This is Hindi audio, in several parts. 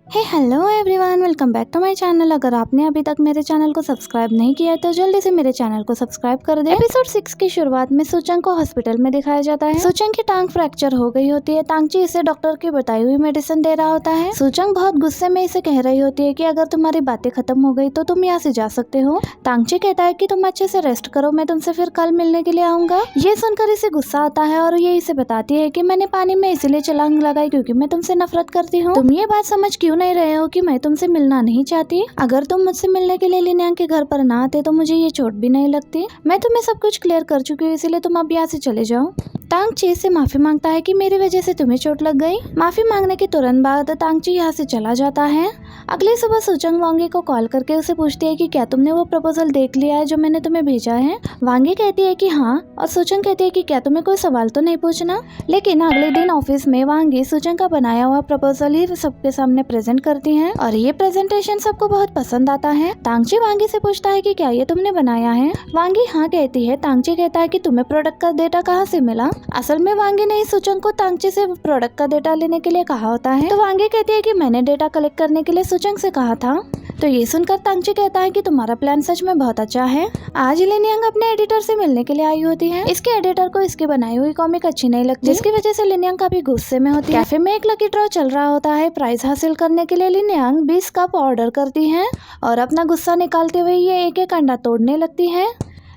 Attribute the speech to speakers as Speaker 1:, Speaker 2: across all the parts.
Speaker 1: Hey hello everyone, welcome back to my channel. अगर आपने अभी तक मेरे चैनल को सब्सक्राइब नहीं किया है तो जल्दी से मेरे चैनल को सब्सक्राइब कर दे। एपिसोड 6 की शुरुआत में सूचंग को हॉस्पिटल में दिखाया जाता है। सूचंग की टांग फ्रैक्चर हो गई होती है। तांगची इसे डॉक्टर की बताई हुई मेडिसिन दे रहा होता है। सूचंग बहुत गुस्से में इसे कह रही होती है कि अगर तुम्हारी बातें खत्म हो गई तो तुम यहाँ से जा सकते हो। तांगची कहता है कि तुम अच्छे से रेस्ट करो, मैं तुमसे फिर कल मिलने के लिए आऊंगा। ये सुनकर इसे गुस्सा आता है और ये इसे बताती है कि मैंने पानी में इसलिए छलांग लगाई क्योंकि मैं तुमसे नफरत करती हूँ। तुम ये बात समझ क्यों नहीं रहे हो कि मैं तुमसे मिलना नहीं चाहती। अगर तुम मुझसे मिलने के लिए लिनयांग के घर पर ना आते तो मुझे ये चोट भी नहीं लगती। मैं तुम्हें सब कुछ क्लियर कर चुकी हूँ, इसीलिए तुम अब यहाँ से चले जाओ। तांगची से माफी मांगता है कि मेरी वजह से तुम्हें चोट लग गई। माफी मांगने के तुरंत बाद तांगची यहाँ से चला जाता है। अगली सुबह सूचंग वांगी को कॉल करके उसे पूछती है कि क्या तुमने वो प्रपोजल देख लिया है जो मैंने तुम्हें भेजा है। वांगी कहती है कि हाँ, और सूचंग कहती है कि क्या तुम्हें कोई सवाल तो नहीं पूछना। लेकिन अगले दिन ऑफिस में वांगी सूचंग का बनाया हुआ प्रपोजल ही सबके सामने प्रेजेंट करती है और ये प्रेजेंटेशन सबको बहुत पसंद आता है। तांगची वांगी से पूछता है कि क्या ये तुमने बनाया है। वांगी हाँ कहती है। तांगची कहता है कि तुम्हें प्रोडक्ट का डेटा कहाँ से मिला। असल में वांगी ने सूचंग को तांगची से प्रोडक्ट का डेटा लेने के लिए कहा होता है। तो वांगी कहती है कि मैंने डेटा कलेक्ट करने के लिए सूचंग से कहा था। तो ये सुनकर तांगची कहता है कि तुम्हारा प्लान सच में बहुत अच्छा है। आज लिनयांग अपने एडिटर से मिलने के लिए आई होती है। इसके एडिटर को इसकी बनाई हुई कॉमिक अच्छी नहीं लगती, जिसकी वजह से लिनयांग काफी गुस्से में होती है। कैफे में एक लकी ड्रॉ चल रहा होता है। प्राइज हासिल करने के लिए लिनयांग 20 कप ऑर्डर करती है और अपना गुस्सा निकालते हुए ये एक एक अंडा तोड़ने लगती है,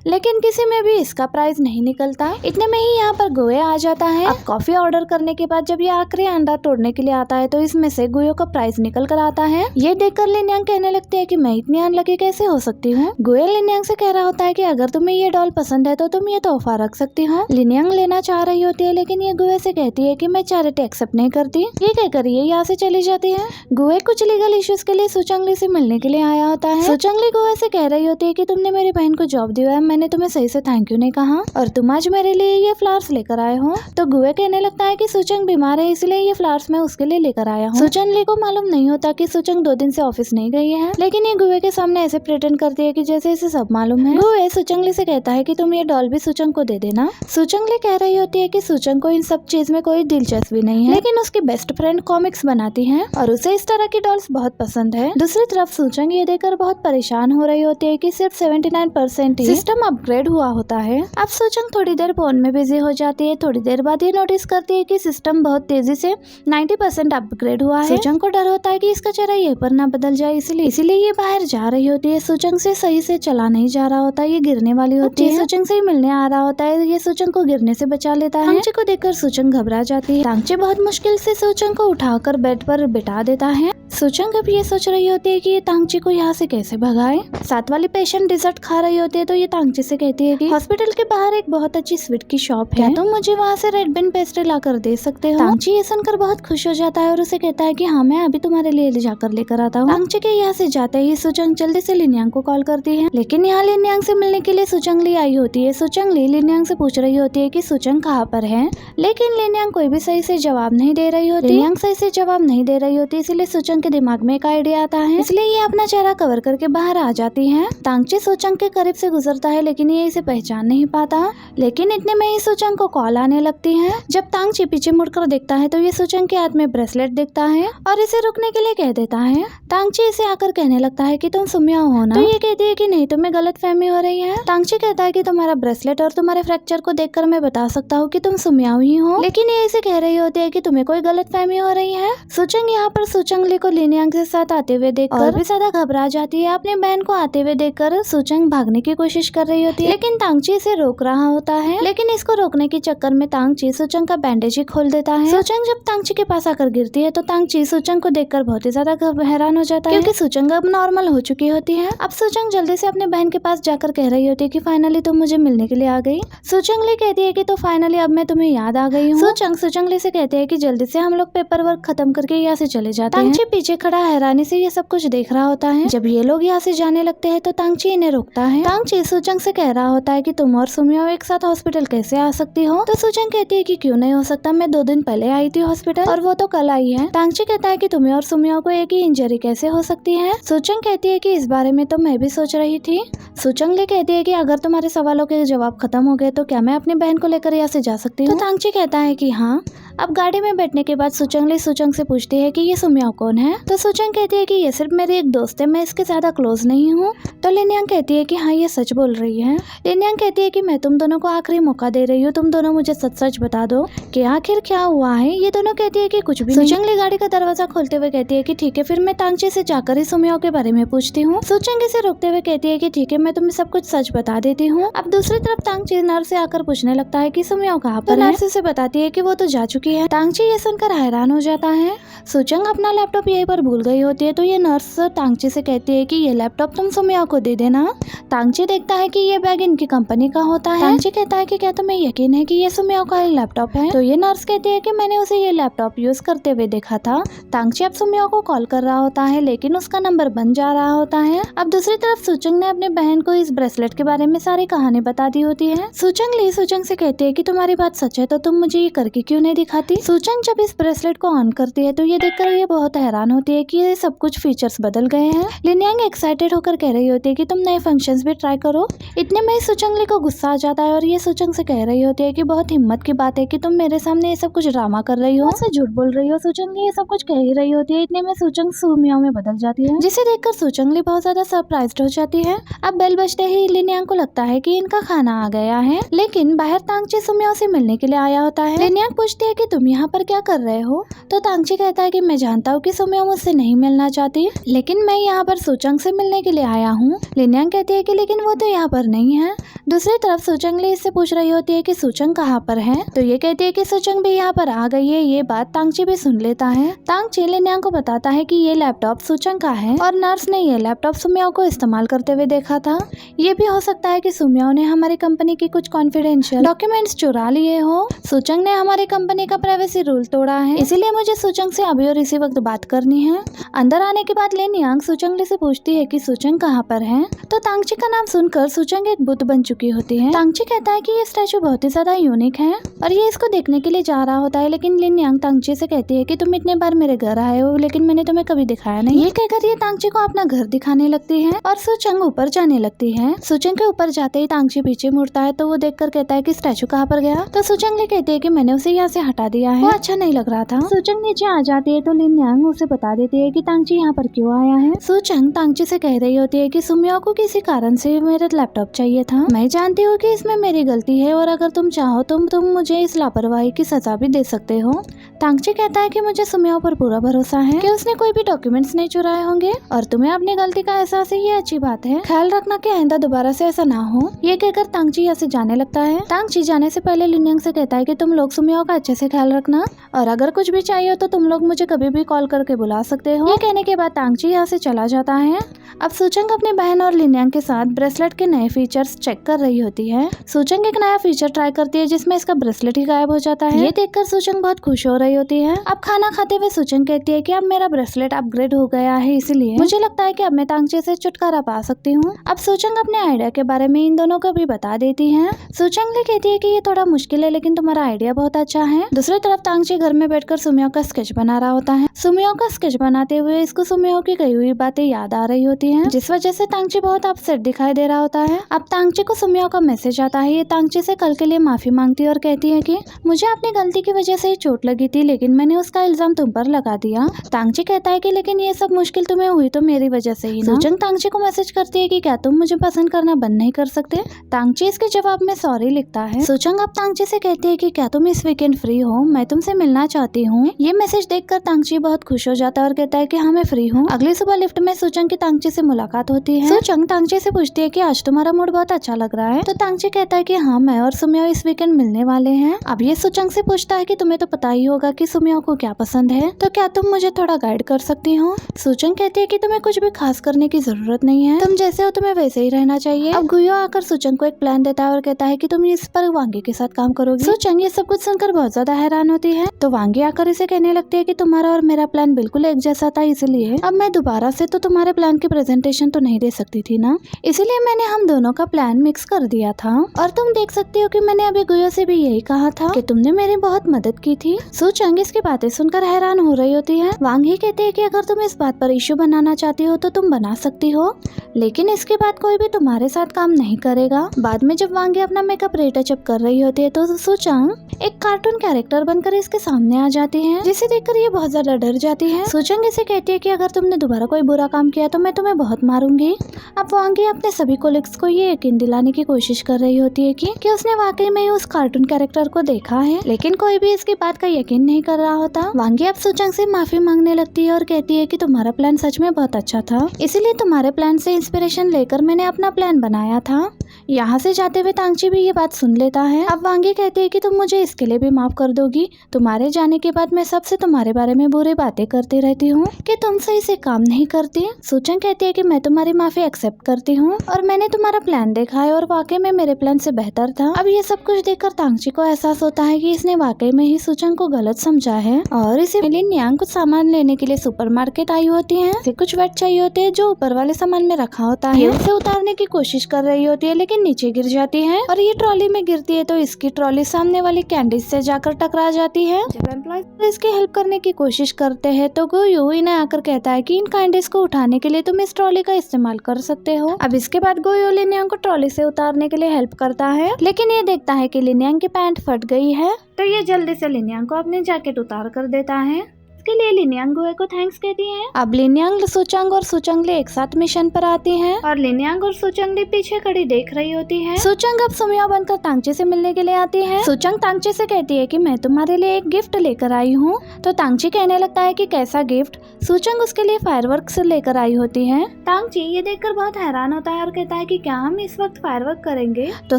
Speaker 1: लेकिन किसी में भी इसका प्राइस नहीं निकलता। इतने में ही यहाँ पर गुए आ जाता है। अब कॉफी ऑर्डर करने के बाद जब ये आखिरी अंडा तोड़ने के लिए आता है तो इसमें से गुए का प्राइस निकल कर आता है। ये देखकर लिनयांग कहने लगती है कि मैं इतनी अनलकी कैसे हो सकती हूँ। गुए लिनयांग से कह रहा होता है कि अगर तुम्हें ये डॉल पसंद है तो तुम ये तोहफा रख सकती हो। लिनयांग लेना चाह रही होती है, लेकिन ये गुए से कहती है कि मैं चैरिटी एक्सेप्ट नहीं करती। ये कहकर ये यहाँ से चली जाती है। गुए कुछ लीगल इश्यूज के लिए सूचंगली से मिलने के लिए आया होता है। सूचंगली गुए से कह रही होती है कि तुमने मेरी बहन को जॉब दिया है, मैंने तुम्हें सही से थैंक यू नहीं कहा और तुम आज मेरे लिए ये फ्लावर्स लेकर आए हो। तो गुए कहने लगता है कि सूचंग बीमार है, इसलिए ये फ्लावर्स मैं उसके लिए लेकर आया हूँ। सूचंगली को मालूम नहीं होता कि सूचंग 2 दिन से ऑफिस नहीं गई है, लेकिन ये गुए के सामने ऐसे प्रिटेंड करती है कि जैसे इसे सब मालूम है। गुए सूचंगली से कहता है कि तुम ये डॉल भी सूचंग को दे देना। सूचंगली कह रही होती है कि सूचंग को इन सब चीज में कोई दिलचस्पी नहीं है, लेकिन उसकी बेस्ट फ्रेंड कॉमिक्स बनाती है और उसे इस तरह की डॉल्स बहुत पसंद है। दूसरी तरफ सूचंग ये देखकर बहुत परेशान हो रही होती है कि सिर्फ 79% ही सिस्टम अपग्रेड हुआ होता है। अब सूचंग थोड़ी देर फोन में बिजी हो जाती है। थोड़ी देर बाद ये नोटिस करती है कि सिस्टम बहुत तेजी से 90% अपग्रेड हुआ है। सूचंग को डर होता है कि इसका चेहरा ये पर ना बदल जाए, इसलिए ये बाहर जा रही होती है। सूचंग से सही से चला नहीं जा रहा होता, ये गिरने वाली होती है। सूचंग से ही मिलने आ रहा होता है। ये सूचंग को गिरने से बचा लेता है। तांगची को देखकर सूचंग घबरा जाती है। तांगची बहुत मुश्किल से सूचंग को उठाकर बेड पर बिठा देता है। सूचंग अब ये सोच रही होती है कि ये तांगची को यहाँ से कैसे भगाए। साथ वाली पेशेंट डिजर्ट खा रही होती है तो ये तांगची से कहती है कि हॉस्पिटल के बाहर एक बहुत अच्छी स्वीट की शॉप है, तुम मुझे वहाँ से रेड बिन पेस्ट्री ला कर दे सकते हो। तांगची ये सुनकर बहुत खुश हो जाता है और उसे कहता है कि हाँ, मैं अभी तुम्हारे लिए ले जाकर लेकर आता हूँ। तांगची के यहाँ से जाते ही सूचंग जल्दी से लिनयांग को कॉल करती है, लेकिन यहाँ लिनयांग से मिलने के लिए सूचंगली आई होती है। सूचंगली लिनयांग से पूछ रही होती है कि सूचंग कहाँ पर है, लेकिन लिनयांग कोई भी सही से जवाब नहीं दे रही होती। लिनयांग सही से जवाब नहीं दे रही होती, इसलिए सूचंग के दिमाग में एक आइडिया आता है, इसलिए ये अपना चेहरा कवर करके बाहर आ जाती है। तांगची सूचंग के करीब से गुजरता है, लेकिन ये इसे पहचान नहीं पाता। लेकिन इतने में ही सूचंग को कॉल आने लगती है। जब तांगची पीछे मुड़कर देखता है तो ये सूचंग के हाथ में ब्रेसलेट दिखता है और इसे रुकने के लिए कह देता है। तांगची इसे आकर कहने लगता है कि तुम सुमियाओ हो ना। तो ये कहती है कि नहीं, तुम्हें गलतफहमी हो रही है। तांगची कहता है कि तुम्हारा ब्रेसलेट और तुम्हारे फ्रैक्चर को देखकर मैं बता सकता हूँ कि तुम सुमियाओ ही हो, लेकिन ये इसे कह रही होती है कि तुम्हें कोई गलतफहमी हो रही है। सूचंग यहाँ पर सूचंगली को लिनयांग के साथ आते हुए देखकर और भी ज्यादा घबरा जाती है। अपनी बहन को आते हुए देखकर सूचंग भागने की कोशिश कर रही होती है, लेकिन तांगची इसे रोक रहा होता है। लेकिन इसको रोकने के चक्कर में तांगची सूचंग का बैंडेज ही खोल देता है। सूचंग जब तांगची के पास आकर गिरती है तो तांगची सूचंग को देखकर बहुत ही ज्यादा हैरान हो जाता है, क्योंकि सूचंग अब नॉर्मल हो चुकी होती है। अब सूचंग जल्दी से अपने बहन के पास जाकर कह रही होती है कि फाइनली तुम मुझे मिलने के लिए आ गई। सूचंगली कहती है कि तो फाइनली अब मैं तुम्हें याद आ गई हूँ। सूचंगली से कहते हैं कि जल्दी से हम लोग पेपर वर्क खत्म करके यहाँ से चले जाते हैं। तांगची पीछे खड़ा हैरानी से ये सब कुछ देख रहा होता है। जब ये लोग यहाँ से जाने लगते हैं तो तांगची इन्हें रोकता है। तांगची सूचंग से कह रहा होता है कि तुम और सुमियाओ एक साथ हॉस्पिटल कैसे आ सकती हो। तो सूचंग कहती है कि क्यों नहीं हो सकता, मैं 2 दिन पहले आई थी हॉस्पिटल और वो तो कल आई है। तांगची कहता है कि तुम्हें और सुमियाओ को एक ही इंजरी कैसे हो सकती है। सूचंग कहती है कि इस बारे में तो मैं भी सोच रही थी। सूचंगली कहती है कि अगर तुम्हारे सवालों के जवाब खत्म हो गए तो क्या मैं अपनी बहन को लेकर यहाँ से जा सकती हूँ। तो तांगची कहता है कि हाँ, अब गाड़ी में बैठने के बाद सुचंग से पूछती है कि ये सुमियाओ कौन है। तो सुचंग कहती है कि ये सिर्फ मेरी एक दोस्त है, मैं इसके ज्यादा क्लोज नहीं हूँ। तो लिनयांग कहती है कि हाँ ये सच बोल रही है। लिनयांग कहती है कि मैं तुम दोनों को आखिरी मौका दे रही हूँ, तुम दोनों मुझे सच सच बता दो कि आखिर क्या हुआ है। ये दोनों कहती है कि कुछ भी नहीं। सुचंग गाड़ी का दरवाजा खोलते हुए कहती है कि ठीक है, फिर मैं तांगची से जाकर ही सुमियाओ के बारे में पूछती हूँ। सुचंग इसे रोकते हुए कहती है कि ठीक है, मैं तुम्हें सब कुछ सच बता देती हूँ। अब दूसरी तरफ तांगची नर्स से आकर पूछने लगता है कि सुमियाओ कहाँ पर है। नर्स से बताती है कि वो तो जा चुकी है। तांगची ये सुनकर हैरान हो जाता है। सुचंग अपना लैपटॉप यहीं पर भूल गई होती है, तो ये नर्स तांगची से कहती है कि ये लैपटॉप तुम सुमियाओ को दे देना। तांगची देखता है कि ये बैग इनकी कंपनी का होता है। तांगची कहता है कि क्या तुम्हें यकीन है कि ये सुमियाओ का लैपटॉप है। तो ये नर्स कहती है कि मैंने उसे ये लैपटॉप यूज करते हुए देखा था। तांगची अब सुमियाओ को कॉल कर रहा होता है, लेकिन उसका नंबर बन जा रहा होता है। अब दूसरी तरफ सुचंग ने अपने बहन को इस ब्रेसलेट के बारे में सारी कहानी बता दी होती है। सुचंग से कहती है कि तुम्हारी बात सच है तो तुम मुझे ये करके क्यों नहीं दिखाती। सुचंग जब इस ब्रेसलेट को ऑन करती है तो ये देखकर ये बहुत हैरान होती है कि ये सब कुछ फीचर्स बदल गए हैं। लिनयांग एक्साइटेड होकर कह रही होती है कि तुम नए फंक्शंस भी ट्राई करो। इतने में सुचंग को गुस्सा आ जाता है और ये सुचंग से कह रही होती है कि बहुत हिम्मत की बात है कि तुम मेरे सामने ये सब कुछ ड्रामा कर रही हो, मुझसे झूठ बोल रही हो। सुचंग ये सब कुछ कह ही रही होती है। इतने में सुचंग सुमियाओ में बदल जाती है, जिसे देखकर सुचंग बहुत ज्यादा सरप्राइज्ड हो जाती है। अब बेल बजते ही लिनयांग को लगता है कि इनका खाना आ गया है, लेकिन बाहर तांगची सुमियाओ से मिलने के लिए आया होता है। लिनयांग पूछती है कि तुम यहाँ पर क्या कर रहे हो। तो तांगची कहता है कि मैं जानता हूँ कि सुमियाओ मुझसे नहीं मिलना चाहती, लेकिन मैं यहाँ पर सुचंग से मिलने के लिए आया हूँ। लिनयांग कहती है कि लेकिन वो तो यहाँ पर नहीं है। दूसरी तरफ सुचंग इससे पूछ रही होती है कि सुचंग कहाँ पर है। तो ये कहती है कि सुचंग भी यहाँ पर आ गई है। ये बात तांगची भी सुन लेता है। तांगची लिनयांग को बताता है कि ये लैपटॉप सुचंग का है और नर्स ने ये लैपटॉप सुमियाओ को इस्तेमाल करते हुए देखा था। ये भी हो सकता है कि सुमियाओ ने हमारी कंपनी की कुछ कॉन्फिडेंशियल डॉक्यूमेंट्स चुरा लिए हो। सुचंग ने हमारी कंपनी का प्राइवेसी रूल तोड़ा है, इसीलिए मुझे सुचंग से अभी और इसी वक्त बात करनी है। अंदर आने के बाद लिनयांग सुचंग से पूछती है कि सुचंग कहाँ पर है। तो तांगची का नाम सुनकर सुचंग एक बुत बन चुकी होती है। तांगची कहता है कि ये स्टैचू बहुत ही ज्यादा यूनिक है और ये इसको देखने के लिए जा रहा होता है, लेकिन लिनयांग तांगची से कहती है कि तुम इतने बार मेरे घर आए हो लेकिन मैंने तुम्हें कभी दिखाया नहीं। ये कहकर ये तांगची को अपना घर दिखाने लगती है और सुचंग ऊपर जाने लगती है। सुचंग के ऊपर जाते ही तांगची पीछे मुड़ता है, तो वो देखकर कहता है कि स्टैचू कहाँ पर गया। तो सुचंग कहती है कि मैंने उसे यहाँ से हटा दिया है, वो अच्छा नहीं लग रहा था। सुचंग नीचे आ जाती है तो लिनयांग उसे बता देती है कि तांगची यहाँ पर क्यों आया है। सुचंग तांगची से कह रही होती है कि सुमियाओ को किसी कारण से मेरा लैपटॉप चाहिए था। मैं जानती हूँ कि इसमें मेरी गलती है और अगर तुम चाहो तो तुम मुझे इस लापरवाही की सजा भी दे सकते हो। तांगची कहता है कि मुझे सुमियाओ पर पूरा भरोसा है कि उसने कोई भी डॉक्यूमेंट्स नहीं चुराए होंगे और तुम्हें अपनी गलती का एहसास है, ये अच्छी बात है। ख्याल रखना कि आइंदा दोबारा से ऐसा ना हो। ये कहकर तांगची यहाँ से जाने लगता है। तांगची जाने से पहले लिनयांग से कहता है कि तुम लोग सुमियाओ का अच्छे से ख्याल रखना और अगर कुछ भी चाहिए हो तो तुम लोग मुझे कभी भी कॉल करके बुला सकते हो। ये कहने के बाद तांगची यहाँ से चला जाता है। अब सुचंग अपनी बहन और लिनयांग के साथ ब्रेसलेट के नए फीचर्स चेक कर रही होती है। सुचंग एक नया फीचर ट्राई करती है जिसमें इसका ब्रेसलेट ही गायब हो जाता है। ये देखकर सुचंग बहुत खुश हो रही होती है। अब खाना खाते हुए सुचंग कहती है कि अब मेरा ब्रेसलेट अपग्रेड हो गया है, इसलिए मुझे लगता है कि अब मैं तांगची से छुटकारा पा सकती हूँ। अब सुचंग अपने आइडिया के बारे में इन दोनों को भी बता देती है। सुचंग कहती है कि ये थोड़ा मुश्किल है लेकिन तुम्हारा आइडिया बहुत अच्छा है। दूसरी तरफ तांगची घर में बैठकर सुमियाओ का स्केच बना रहा होता है। सुमियाओ का स्केच बनाते हुए इसको सुमियाओ की कही हुई बातें याद आ रही होती हैं, जिस वजह से तांगची बहुत अपसेट दिखाई दे रहा होता है। अब तांगची को सुमियाओ का मैसेज आता है। ये तांगची से कल के लिए माफी मांगती है और कहती है कि मुझे अपनी गलती की वजह से ही चोट लगी थी लेकिन मैंने उसका इल्जाम तुम पर लगा दिया। तांगची कहता है कि लेकिन ये सब मुश्किल तुम्हें हुई तो मेरी वजह से ही ना। सुचंग तांगची को मैसेज करती है कि क्या तुम मुझे पसंद करना बंद नहीं कर सकते। तांगची इसके जवाब में सॉरी लिखता है। सुचंग अब तांगची से कहती है कि क्या तुम इस वीकेंड फ्री हो, मैं तुमसे मिलना चाहती हूँ। ये मैसेज देखकर तांगची बहुत खुश हो जाता है और कहता है कि हाँ मैं फ्री हूँ। अगली सुबह लिफ्ट में सुचंग की तांगची से मुलाकात होती है। सुचंग तांगची से पूछती है कि आज तुम्हारा मूड बहुत अच्छा लग रहा है। तो तांगची कहता है कि हाँ मैं और सुमियाओ इस वीकेंड मिलने वाले हैं। अब ये सुचंग से पूछता है कि तुम्हें तो पता ही होगा कि सुमियाओ को क्या पसंद है, तो क्या तुम मुझे थोड़ा गाइड कर सकती हो। सुचंग कहती है कि तुम्हें कुछ भी खास करने की जरूरत नहीं है, तुम जैसे हो तुम्हें वैसे ही रहना चाहिए। अब गुयो आकर सुचंग को एक प्लान देता है और कहता है कि तुम इस पर वांगी के साथ काम करोगी। सुचंग ये सब कुछ सुनकर बहुत ज्यादा हैरान होती है। तो वांगी आकर इसे कहने लगती है कि तुम्हारा और मेरा प्लान बिल्कुल एक जैसा था, इसलिए अब मैं दोबारा से तो तुम्हारे प्लान की प्रेजेंटेशन तो नहीं दे सकती थी ना, इसलिए मैंने हम दोनों का प्लान मिक्स कर दिया था। और तुम देख सकती हो कि मैंने अभी गुयो से भी यही कहा था कि तुमने मेरी बहुत मदद की थी। सुचंग इसकी बातें सुनकर हैरान हो रही होती है। वांगी कहती है कि अगर तुम इस बात पर इश्यू बनाना चाहती हो तो तुम बना सकती हो, लेकिन इसके बाद कोई भी तुम्हारे साथ काम नहीं करेगा। बाद में जब वांगी अपना मेकअप रीटचअप कर रही होती है तो सुचंग एक कार्टून कैरेक्टर कैरेक्टर बनकर इसके सामने आ जाती है, जिसे देखकर ये बहुत ज्यादा डर जाती है। सूचंग इसे कहती है कि अगर तुमने दोबारा कोई बुरा काम किया तो मैं तुम्हें बहुत मारूंगी। अब वांगी अपने सभी कोलिग्स को ये यकीन दिलाने की कोशिश कर रही होती है कि उसने वाकई में उस कार्टून कैरेक्टर को देखा है, लेकिन कोई भी इसकी बात का यकीन नहीं कर रहा होता। वांगी अब सूचंग से माफी मांगने लगती है और कहती है कि तुम्हारा प्लान सच में बहुत अच्छा था, इसीलिए तुम्हारे प्लान से इंस्पिरेशन लेकर मैंने अपना प्लान बनाया था। यहाँ से जाते हुए तांगची भी ये बात सुन लेता है। अब वांगी कहती है कि तुम मुझे इसके लिए भी माफ कर दोगी। तुम्हारे जाने के बाद मैं सबसे तुम्हारे बारे में बुरी बातें करती रहती हूँ कि तुम सही से काम नहीं करती। सूचंग कहती है कि मैं तुम्हारी माफी एक्सेप्ट करती हूँ और मैंने तुम्हारा प्लान देखा है और वाकई में मेरे प्लान से बेहतर था। अब ये सब कुछ देखकर तांगची को एहसास होता है कि इसने वाकई में ही सूचंग को गलत समझा है और इसे लिन यांग कुछ सामान लेने के लिए सुपरमार्केट आई होती है। इसे कुछ वेट चाहिए होते हैं जो ऊपर वाले सामान में रखा होता है। उसे उतारने की कोशिश कर रही होती है लेकिन नीचे गिर जाती है और ये ट्रॉली में गिरती है तो इसकी ट्रॉली सामने वाली कैंडीज से जाकर टकरा जाती है। जब एम्प्लॉयज इसकी हेल्प करने की कोशिश करते हैं तो गोयू इन्हें आकर कहता है कि इन कैंडीज को उठाने के लिए तुम इस ट्रॉली का इस्तेमाल कर सकते हो। अब इसके बाद गोयू लिन यांग को ट्रॉली से उतारने के लिए हेल्प करता है, लेकिन ये देखता है कि लिन यांग की पैंट फट गई है तो ये जल्दी से लिन यांग को अपनी जैकेट उतार कर देता है। इसके लिए लिन यांग गोए को थैंक्स कहती है। अब लिन यांग सूचंग और सूचंगली एक साथ मिशन पर आती हैं और लिन यांग और सूचंगली पीछे खड़ी देख रही होती है। सूचंग अब सुमिया बनकर तांगची से मिलने के लिए आती है। सूचंग तांगची से कहती है कि मैं तुम्हारे लिए एक गिफ्ट लेकर आई हूँ, तो तांगची कहने लगता है कि कैसा गिफ्ट। सूचंग उसके लिए फायरवर्क्स लेकर आई होती है। तांगची ये देखकर बहुत हैरान होता है और कहता है कि क्या हम इस वक्त फायरवर्क करेंगे। तो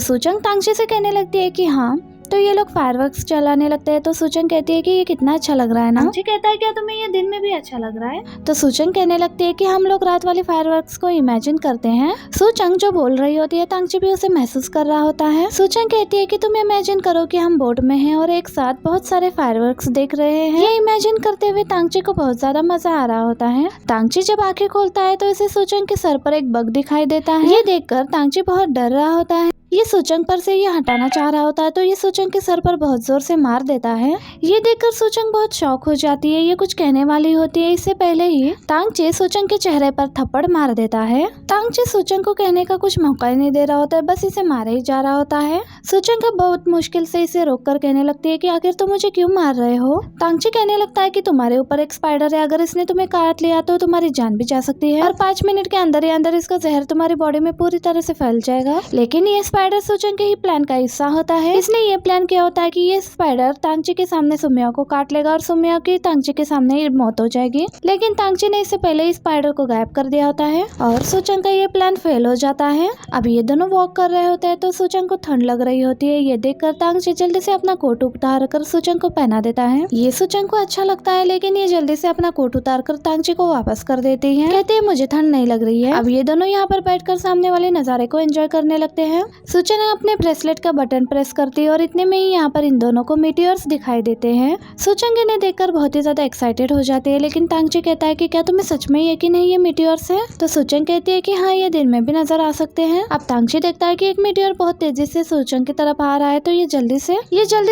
Speaker 1: सूचंग तांगची से कहने लगती है कि हाँ। तो ये लोग फायरवर्क्स चलाने लगते हैं तो सूचंग कहती है कि ये कितना अच्छा लग रहा है ना। तांगची कहता है क्या तुम्हें ये दिन में भी अच्छा लग रहा है। तो सूचंग कहने लगती है कि हम लोग रात वाले फायरवर्क्स को इमेजिन करते हैं। सूचंग जो बोल रही होती है तांगची भी उसे महसूस कर रहा होता है। सूचंग कहती है कि तुम इमेजिन करो कि हम बोट में हैं और एक साथ बहुत सारे फायरवर्क्स देख रहे हैं। ये इमेजिन करते हुए तांगची को बहुत ज्यादा मजा आ रहा होता है। तांगची जब आंखें खोलता है तो इसे सूचंग के सर पर एक बग दिखाई देता है। ये देखकर तांगची बहुत डर रहा होता है। ये सूचंग पर से ये हटाना चाह रहा होता है तो ये सूचंग के सर पर बहुत जोर से मार देता है। ये देखकर सूचंग बहुत शॉक हो जाती है। ये कुछ कहने वाली होती है इससे पहले ही तांगची सूचंग के चेहरे पर थप्पड़ मार देता है। तांगची सूचंग को कहने का कुछ मौका ही नहीं दे रहा होता है, बस इसे मारे ही जा रहा होता है। सूचंग बहुत मुश्किल से इसे रोक कर कहने लगती है कि आखिर तुम मुझे क्यों मार रहे हो। तांगची कहने लगता है कि तुम्हारे ऊपर एक स्पाइडर है, अगर इसने तुम्हें काट लिया तो तुम्हारी जान भी जा सकती है और 5 मिनट के अंदर ही अंदर इसका जहर तुम्हारी बॉडी में पूरी तरह से फैल जाएगा। लेकिन ये स्पाइडर सूचंग के ही प्लान का हिस्सा होता है। इसने ये प्लान किया होता है कि ये स्पाइडर तांगची के सामने सुमिया को काट लेगा और सुमिया की तांगची के सामने ही मौत हो जाएगी। लेकिन तांगची ने इससे पहले ही स्पाइडर को गायब कर दिया होता है और सूचंग का ये प्लान फेल हो जाता है। अब ये दोनों वॉक कर रहे होते हैं तो सूचंग को ठंड लग रही होती है। ये देखकर तांगची जल्दी से अपना कोट उतार कर सूचंग को पहना देता है। ये सूचंग को अच्छा लगता है लेकिन ये जल्दी से अपना कोट उतार कर तांगची को वापस कर देती है। कहते हैं मुझे ठंड नहीं लग रही है। अब ये दोनों यहाँ पर बैठकर सामने वाले नजारे को एंजॉय करने लगते हैं। सूचंग अपने ब्रेसलेट का बटन प्रेस करती है और इतने में ही यहाँ पर इन दोनों को मीटियोर्स दिखाई देते हैं। सूचंग इन्हें देखकर बहुत ही ज्यादा एक्साइटेड हो जाती है, लेकिन तांगची कहता है कि क्या तुम्हें सच में यकीन है ये मीटियोर्स है। तो सूचंग कहती है कि हाँ ये दिन में भी नजर आ सकते हैं। अब तांगची देखता है कि एक मीटियोर बहुत तेजी से सूचंग की तरफ आ रहा है तो ये जल्दी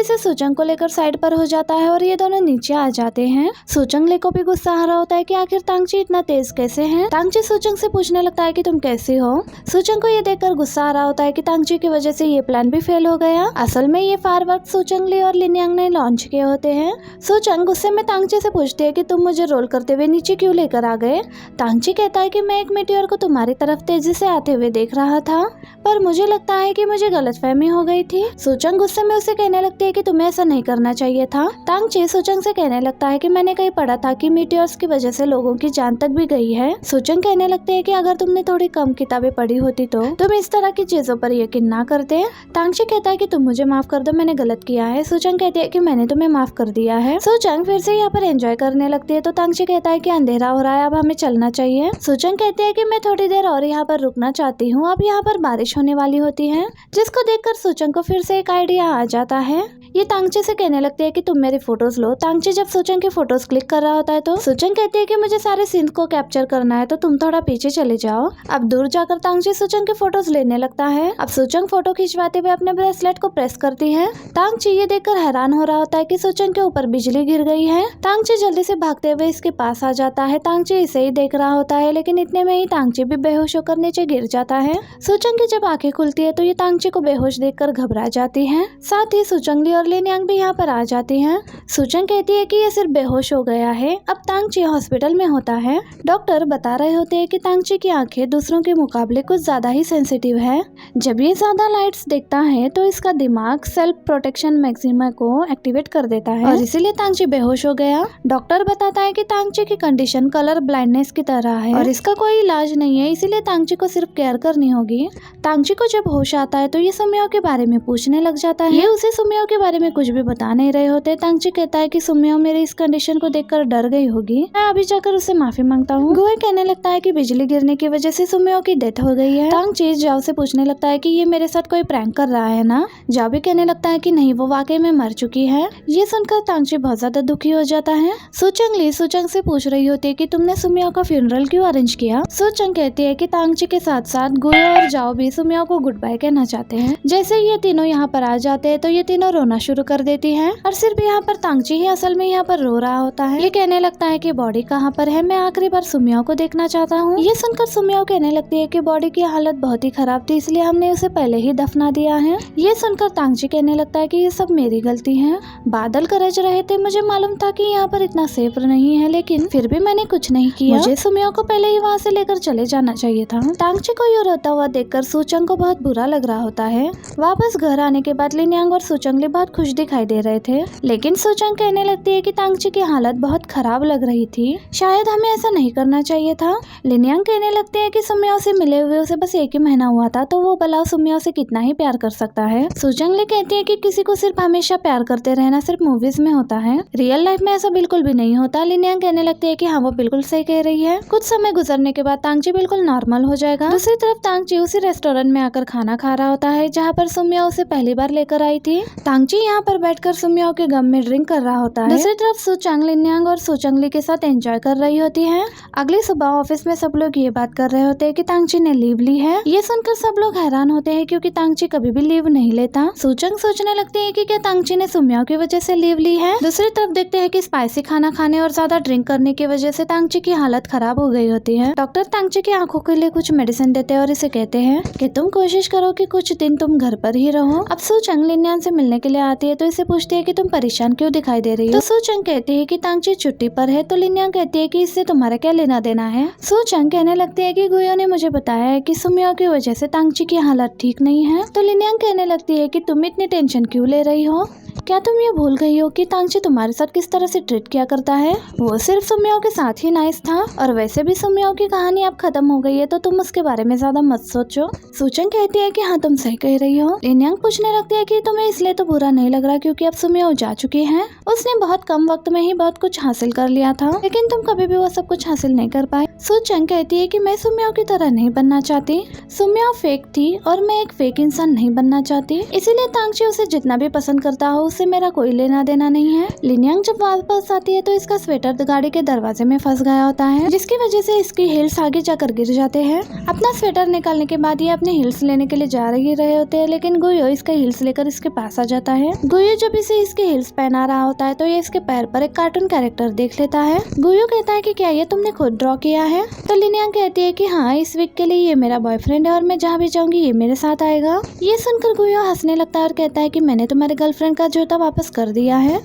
Speaker 1: से सूचंग को लेकर साइड पर हो जाता है और ये दोनों नीचे आ जाते हैं। सूचंग को भी गुस्सा आ रहा होता है कि आखिर तांगची इतना तेज कैसे है। तांगची सूचंग से पूछने लगता है कि तुम कैसी हो। सूचंग को ये देखकर गुस्सा आ रहा होता है कि तांगची की वजह से ये प्लान भी फेल हो गया। असल में ये फायरवर्क सूचंगली और लिन यांग ने लॉन्च किए होते हैं। सूचंग गुस्से में तांगची से पूछती है कि तुम मुझे रोल करते हुए नीचे क्यों लेकर आ गए। तांगची कहता है कि मैं एक मीटियोर को तुम्हारी तरफ तेजी से आते हुए देख रहा था, पर मुझे लगता है कि मुझे गलतफहमी हो गई थी। सूचंग गुस्से में उसे कहने लगती है कि तुम्हें ऐसा नहीं करना चाहिए था। तांगची सूचंग से कहने लगता है कि मैंने कहीं पढ़ा था कि मीटियोर्स की वजह से लोगों की जान तक भी गई है। सूचंग कहने लगते है कि अगर तुमने थोड़ी कम किताबें पढ़ी होती तो तुम इस तरह की चीजों पर यकीन ना करते। तांगची कहता है कि तुम मुझे माफ कर दो, मैंने गलत किया है। सूचंग कहती है कि मैंने तुम्हें माफ कर दिया है। सूचंग फिर से यहाँ पर एंजॉय करने लगती है तो तांगची कहता है कि अंधेरा हो रहा है, अब हमें चलना चाहिए। सूचंग कहती है कि मैं थोड़ी देर और यहाँ पर रुकना चाहती हूँ, अब यहाँ पर बारिश होने वाली होती है, जिसको देखकर सूचंग को फिर से एक आइडिया आ जाता है। ये तांगची से कहने लगती है कि तुम मेरी फोटोज लो। तांगची जब सूचंग की फोटोज क्लिक कर रहा होता है तो सूचंग कहती है कि मुझे सारे सीन को कैप्चर करना है तो तुम थोड़ा पीछे चले जाओ। अब दूर जाकर तांगची सूचंग की फोटोज लेने लगता है। अब सूचंग फोटो खिंचवाते हुए अपने ब्रेसलेट को प्रेस करती है। तांगची ये देखकर हैरान हो रहा होता है कि सूचंग के ऊपर बिजली गिर गई है। तांगची जल्दी से भागते हुए इसके पास आ जाता है। तांगची इसे ही देख रहा होता है, लेकिन इतने में ही तांगची भी बेहोश होकर नीचे गिर जाता है। सूचंग की जब आंखें खुलती है तो ये तांगची को बेहोश देखकर घबरा जाती है। साथ ही सूचंगली और लिनयांग भी यहाँ पर आ जाती हैं। सूचंग कहती है कि ये सिर्फ बेहोश हो गया है। अब तांगची हॉस्पिटल में होता है। डॉक्टर बता रहे होते हैं कि तांगची की आंखें दूसरों के मुकाबले कुछ ज्यादा ही सेंसिटिव है। जब ये ज्यादा लाइट्स देखता है तो इसका दिमाग सेल्फ प्रोटेक्शन मैक्सिमा को एक्टिवेट कर देता है और इसीलिए तांगची बेहोश हो गया। डॉक्टर बताता है कि तांगची की कंडीशन कलर ब्लाइंडनेस की तरह है और इसका कोई इलाज नहीं है, इसीलिए तांगची को सिर्फ केयर करनी होगी। तांगची को जब होश आता है तो ये सुमियो के बारे में पूछने लग जाता है। ये उसे सुमियो के बारे में कुछ भी बता नहीं रहे होते। तांगची कहता है कि सुमियो मेरी इस कंडीशन को देखकर डर गई होगी, मैं अभी जाकर उसे माफी मांगता हूँ। गुए कहने लगता है कि बिजली गिरने की वजह से सुमियो की डेथ हो गई है। तांगची जाओ से पूछने लगता है कि ये मेरे साथ कोई प्रैंक कर रहा है ना। जाओ भी कहने लगता है कि नहीं, वो वाकई में मर चुकी है। ये सुनकर तांगची बहुत ज्यादा दुखी हो जाता है। सूचंग से पूछ रही होती है कि तुमने सुमियो का फ्यूनरल क्यों अरेंज किया। सूचंग कहती है कि तांगची के साथ साथ गुए और जाओ भी सुमियो को गुड बाय कहना चाहते हैं। जैसे ये तीनों यहाँ पर आ जाते हैं तो ये तीनों रोना शुरू कर देती है और सिर्फ यहाँ पर तांगची ही असल में यहाँ पर रो रहा होता है। ये कहने लगता है कि बॉडी कहाँ पर है, मैं आखिरी बार सुमियो को देखना चाहता हूँ। ये सुनकर सुमियो कहने लगती है कि बॉडी की हालत बहुत ही खराब थी, इसलिए हमने उसे पहले ही दफना दिया है। ये सुनकर तांगची कहने लगता है कि ये सब मेरी गलती है। बादल गरज रहे थे, मुझे मालूम था कि यहाँ पर इतना सेफ नहीं है, लेकिन फिर भी मैंने कुछ नहीं किया। मुझे सुमियो को पहले ही वहाँ से लेकर चले जाना चाहिए था। तांगची को यूँ रोता हुआ देखकर सूचंग को बहुत बुरा लग रहा होता है। वापस घर आने के बाद लिनयांग और सूचंगली बहुत खुश दिखाई दे रहे थे, लेकिन सूचंग कहने लगती है कि तांगची की हालत बहुत खराब लग रही थी, शायद हमें ऐसा नहीं करना चाहिए था। लिनयांग कहने लगते हैं कि सुमियो से मिले हुए उसे बस 1 ही महीना हुआ था, तो वो भला सुमियो से कितना ही प्यार कर सकता है। सूचंगली कहती है कि किसी को सिर्फ हमेशा प्यार करते रहना सिर्फ मूवीज में होता है, रियल लाइफ में ऐसा बिल्कुल भी नहीं होता। लिनयांग कहने लगती है कि हाँ, वो बिल्कुल सही कह रही है। कुछ समय गुजरने के बाद तांगची बिल्कुल नॉर्मल हो जाएगा। दूसरी तरफ तांगची उसी रेस्टोरेंट में आकर खाना खा रहा होता है जहाँ पर सुमियो उसे पहली बार लेकर आई थी। तांगची यहाँ पर बैठकर सुमियो के गम में ड्रिंक कर रहा होता है। दूसरी तरफ सूचंग लिनयांग और सूचंगली के साथ एंजॉय कर रही होती है। अगली सुबह ऑफिस में सब लोग ये बात कर रहे होते हैं कि तांगची ने लीव ली है। ये सुनकर सब लोग हैरान होते हैं क्योंकि तांगची कभी भी लीव नहीं लेता। सूचंग सोचने लगती है कि क्या तांगची ने सुमियो की वजह से लीव ली है। दूसरी तरफ देखते हैं कि स्पाइसी खाना खाने और ज्यादा ड्रिंक करने की वजह से तांगची की हालत खराब हो गई होती है। डॉक्टर तांगची की आंखों के लिए कुछ मेडिसिन देते हैं और इसे कहते हैं कि तुम कोशिश करो कि कुछ दिन तुम घर पर ही रहो। अब सूचंग लिनयांग से मिलने के लिए आती है तो इसे पूछती है कि तुम परेशान क्यों दिखाई दे रही हो। तो सूचंग कहती है कि तांगची छुट्टी पर है, तो लिनयांग कहती है कि इससे तुम्हारा क्या लेना देना है। सूचंग कहने लगती है कि गुयो ने मुझे बताया है कि सुमियो की वजह से तांगची की हालत ठीक नहीं है। तो लिनयांग कहने लगती है कि तुम इतनी टेंशन क्यों ले रही हो, क्या तुम ये भूल गई हो कि तांगची तुम्हारे साथ किस तरह से ट्रीट किया करता है। वो सिर्फ सुमियो के साथ ही नाइस था, और वैसे भी सुमियो की कहानी अब खत्म हो गई है, तो तुम उसके बारे में ज्यादा मत सोचो। सूचंग कहती है कि हाँ, तुम सही कह रही हो। लिनयांग पूछने लगती है कि तुम्हें इसलिए तो बुरा नहीं लग रहा क्योंकि अब सुमियो जा चुकी है। उसने बहुत कम वक्त में ही बहुत कुछ हासिल कर लिया था, लेकिन तुम कभी भी वो सब कुछ हासिल नहीं कर पाए। सूचंग कहती है कि मैं सुमियो की तरह नहीं बनना चाहती। सुमियो फेक थी और मैं एक फेक इंसान नहीं बनना चाहती, इसीलिए तांगची उसे जितना भी पसंद करता हो उससे मेरा कोई लेना देना नहीं है। लिनयांग जब वापस आती है तो इसका स्वेटर गाड़ी के दरवाजे में फंस गया होता है, जिसकी वजह से इसकी हिल्स आगे जाकर गिर जाते हैं। अपना स्वेटर निकालने के बाद ये अपने हिल्स लेने के लिए जा रहे होते हैं, लेकिन गुयो इसका हिल्स लेकर इसके पास आ जाता है। गुयो जब इसे इसके हिल्स पहना रहा होता है तो ये इसके पैर पर एक कार्टून कैरेक्टर देख लेता है। गुयो कहता है कि क्या ये तुमने खुद ड्रॉ किया है। तो लिनयांग कहती है कि हाँ, इस वीक के लिए ये मेरा बॉयफ्रेंड है और मैं जहाँ भी जाऊंगी ये मेरे साथ आएगा। ये सुनकर गुयो हंसने लगता है और कहता है कि मैंने तुम्हारे गर्लफ्रेंड का जूता वापस कर दिया है।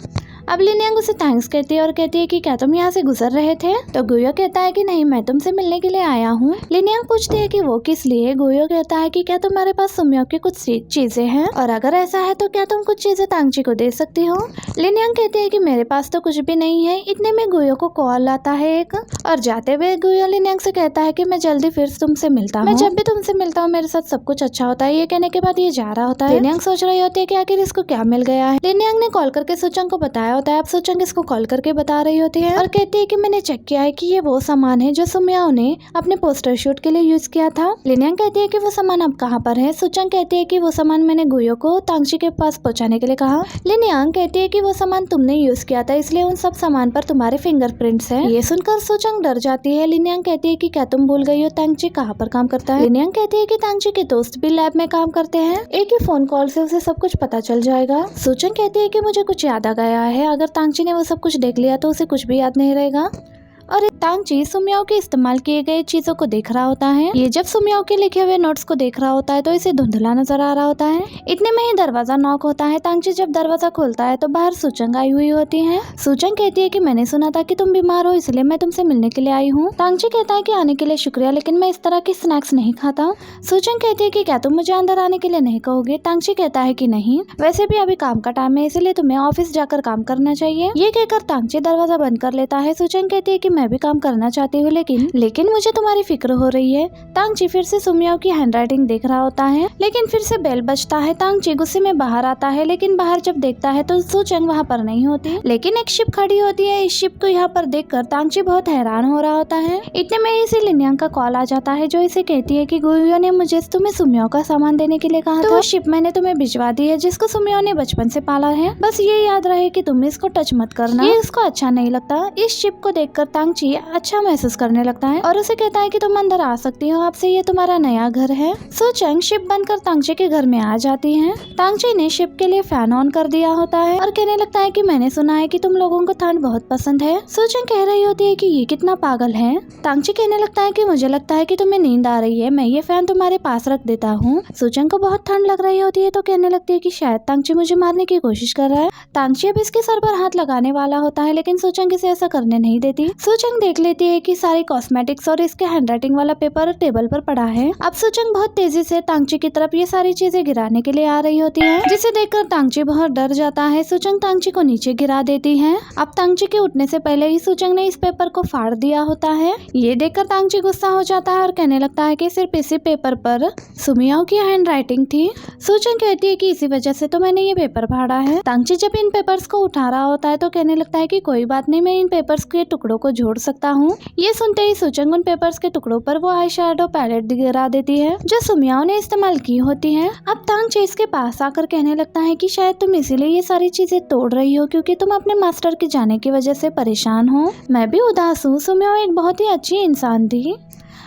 Speaker 1: अब लिनयांग उसे थैंक्स कहती है और कहती है कि क्या तुम यहाँ से गुजर रहे थे। तो गुयो कहता है कि नहीं, मैं तुमसे मिलने के लिए आया हूँ। लिनयांग पूछती है कि वो किस लिए। गुयो कहता है कि क्या तुम्हारे पास सुमियो की कुछ चीजें हैं, और अगर ऐसा है तो क्या तुम कुछ चीजें तांगची को दे सकती हो। लिनयांग कहती है कि मेरे पास तो कुछ भी नहीं है। इतने में गुयो को कॉल आता है एक, और जाते हुए गुयो लिनयांग से कहता है कि मैं जल्दी फिर तुमसे मिलता हूँ। मैं जब भी तुमसे मिलता हूँ मेरे साथ सब कुछ अच्छा होता है। ये कहने के बाद ये जा रहा होता है। लिनयांग सोच रही होती है कि आखिर इसको क्या मिल गया है। लिनयांग ने कॉल करके सूचंग को बताया होता है। अब सोचंग इसको कॉल करके बता रही होती है और कहती है कि मैंने चेक किया है कि ये वो सामान है जो सुमियाओ ने अपने पोस्टर शूट के लिए यूज किया था। लिनयांग कहती है कि वो सामान अब कहाँ पर है। सोचंग कहती है कि वो सामान मैंने गुयो को तांगची के पास पहुँचाने के लिए कहा। लिनयांग कहती है कि वो सामान तुमने यूज किया था, इसलिए उन सब सामान पर तुम्हारे फिंगरप्रिंट्स हैं। ये सुनकर सोचंग डर जाती है। लिनयांग कहती है कि क्या तुम भूल गई हो तांगची कहाँ पर काम करता है। लिनयांग कहती है कि तांगची के दोस्त भी लैब में काम करते हैं, एक ही फोन कॉल से उसे सब कुछ पता चल जाएगा। सोचंग कहती है कि मुझे कुछ याद आ गया है, अगर तांगची ने वो सब कुछ देख लिया तो उसे कुछ भी याद नहीं रहेगा। और तांगची सुमियाओ के इस्तेमाल किए गए चीजों को देख रहा होता है। ये जब सुमियाओ के लिखे हुए नोट्स को देख रहा होता है तो इसे धुंधला नजर आ रहा होता है। इतने में ही दरवाजा नॉक होता है। तांगची जब दरवाजा खोलता है तो बाहर सुचंग आई हुई होती है। सुचंग कहती है कि मैंने सुना था कि तुम बीमार हो, इसलिए मैं तुमसे मिलने के लिए आई हूँ। तांगची कहता है कि आने के लिए शुक्रिया, लेकिन मैं इस तरह के स्नैक्स नहीं खाता। सुचंग कहती है कि क्या तुम मुझे अंदर आने के लिए नहीं कहोगे। तांगची कहता है कि नहीं, वैसे भी अभी काम का टाइम है, इसलिए तुम्हें ऑफिस जाकर काम करना चाहिए। ये कहकर तांगची दरवाजा बंद कर लेता है। सुचंग कहती है कि मैं भी काम करना चाहती हूँ, लेकिन मुझे तुम्हारी फिक्र हो रही है। तांगची फिर से सुमियाओ की हैंडराइटिंग देख रहा होता है, लेकिन फिर से बेल बजता है। तांगची गुस्से में बाहर आता है, लेकिन बाहर जब देखता है तो सुचंग वहाँ पर नहीं होती, लेकिन एक शिप खड़ी होती है। इस शिप को यहाँ पर देखकर तांगची बहुत हैरान हो रहा होता है। इतने में इसे लिनयांग का कॉल आ जाता है, जो इसे कहती है कि गुयो ने मुझे तुम्हें सुमियाओ का सामान देने के लिए कहा था। वो शिप मैंने तुम्हें भिजवा दी है, जिसको सुमियाओ ने बचपन से पाला है। बस ये याद रहे कि तुम इसको टच मत करना, ये उसको अच्छा नहीं लगता। इस शिप को देखकर तांगची अच्छा महसूस करने लगता है और उसे कहता है कि तुम अंदर आ सकती हो, आपसे ये तुम्हारा नया घर है। सुचंग शिप बनकर तांगची के घर में आ जाती है। तांगची ने शिप के लिए फैन ऑन कर दिया होता है और कहने लगता है कि मैंने सुना है कि तुम लोगों को ठंड बहुत पसंद है। सुचंग कह रही होती है कि ये कितना पागल है। तांगची कहने लगता है कि मुझे लगता है कि तुम्हें नींद आ रही है, मैं ये फैन तुम्हारे पास रख देता हूँ। सुचंग को बहुत ठंड लग रही होती है तो कहने लगती है कि शायद तांगची मुझे मारने की कोशिश कर रहा है। तांगची अब इसके सर पर हाथ लगाने वाला होता है, लेकिन सुचंग इसे ऐसा करने नहीं देती। सुचंग देख लेती है कि सारी कॉस्मेटिक्स और इसके हैंडराइटिंग वाला पेपर टेबल पर पड़ा है। अब सुचंग बहुत तेजी से तांगची की तरफ ये सारी चीजें गिराने के लिए आ रही होती है, जिसे देखकर तांगची बहुत डर जाता है। सुचंग तांगची को नीचे गिरा देती है। अब तांगची के उठने से पहले ही सुचंग ने इस पेपर को फाड़ दिया होता है। ये देखकर तांगची गुस्सा हो जाता है और कहने लगता है कि सिर्फ इसी पेपर पर सुमियाओ की हैंडराइटिंग थी। सुचंग कहती है कि इसी वजह से तो मैंने ये पेपर फाड़ा है। तांगची जब इन पेपर्स को उठा रहा होता है तो कहने लगता है कि कोई बात नहीं, मैं इन पेपर्स के टुकड़ों को जोड़ सकता हूँ। ये सुनते ही सुचंग उन पेपर्स के टुकड़ों पर वो आई शैडो पैलेट गिरा देती है, जो सुमियाओ ने इस्तेमाल की होती है। अब तांगची इसके पास आकर कहने लगता है कि शायद तुम इसीलिए ये सारी चीजें तोड़ रही हो, क्योंकि तुम अपने मास्टर के जाने की वजह से परेशान हो। मैं भी उदास हूँ। सुमियाओ एक बहुत ही अच्छी इंसान थी।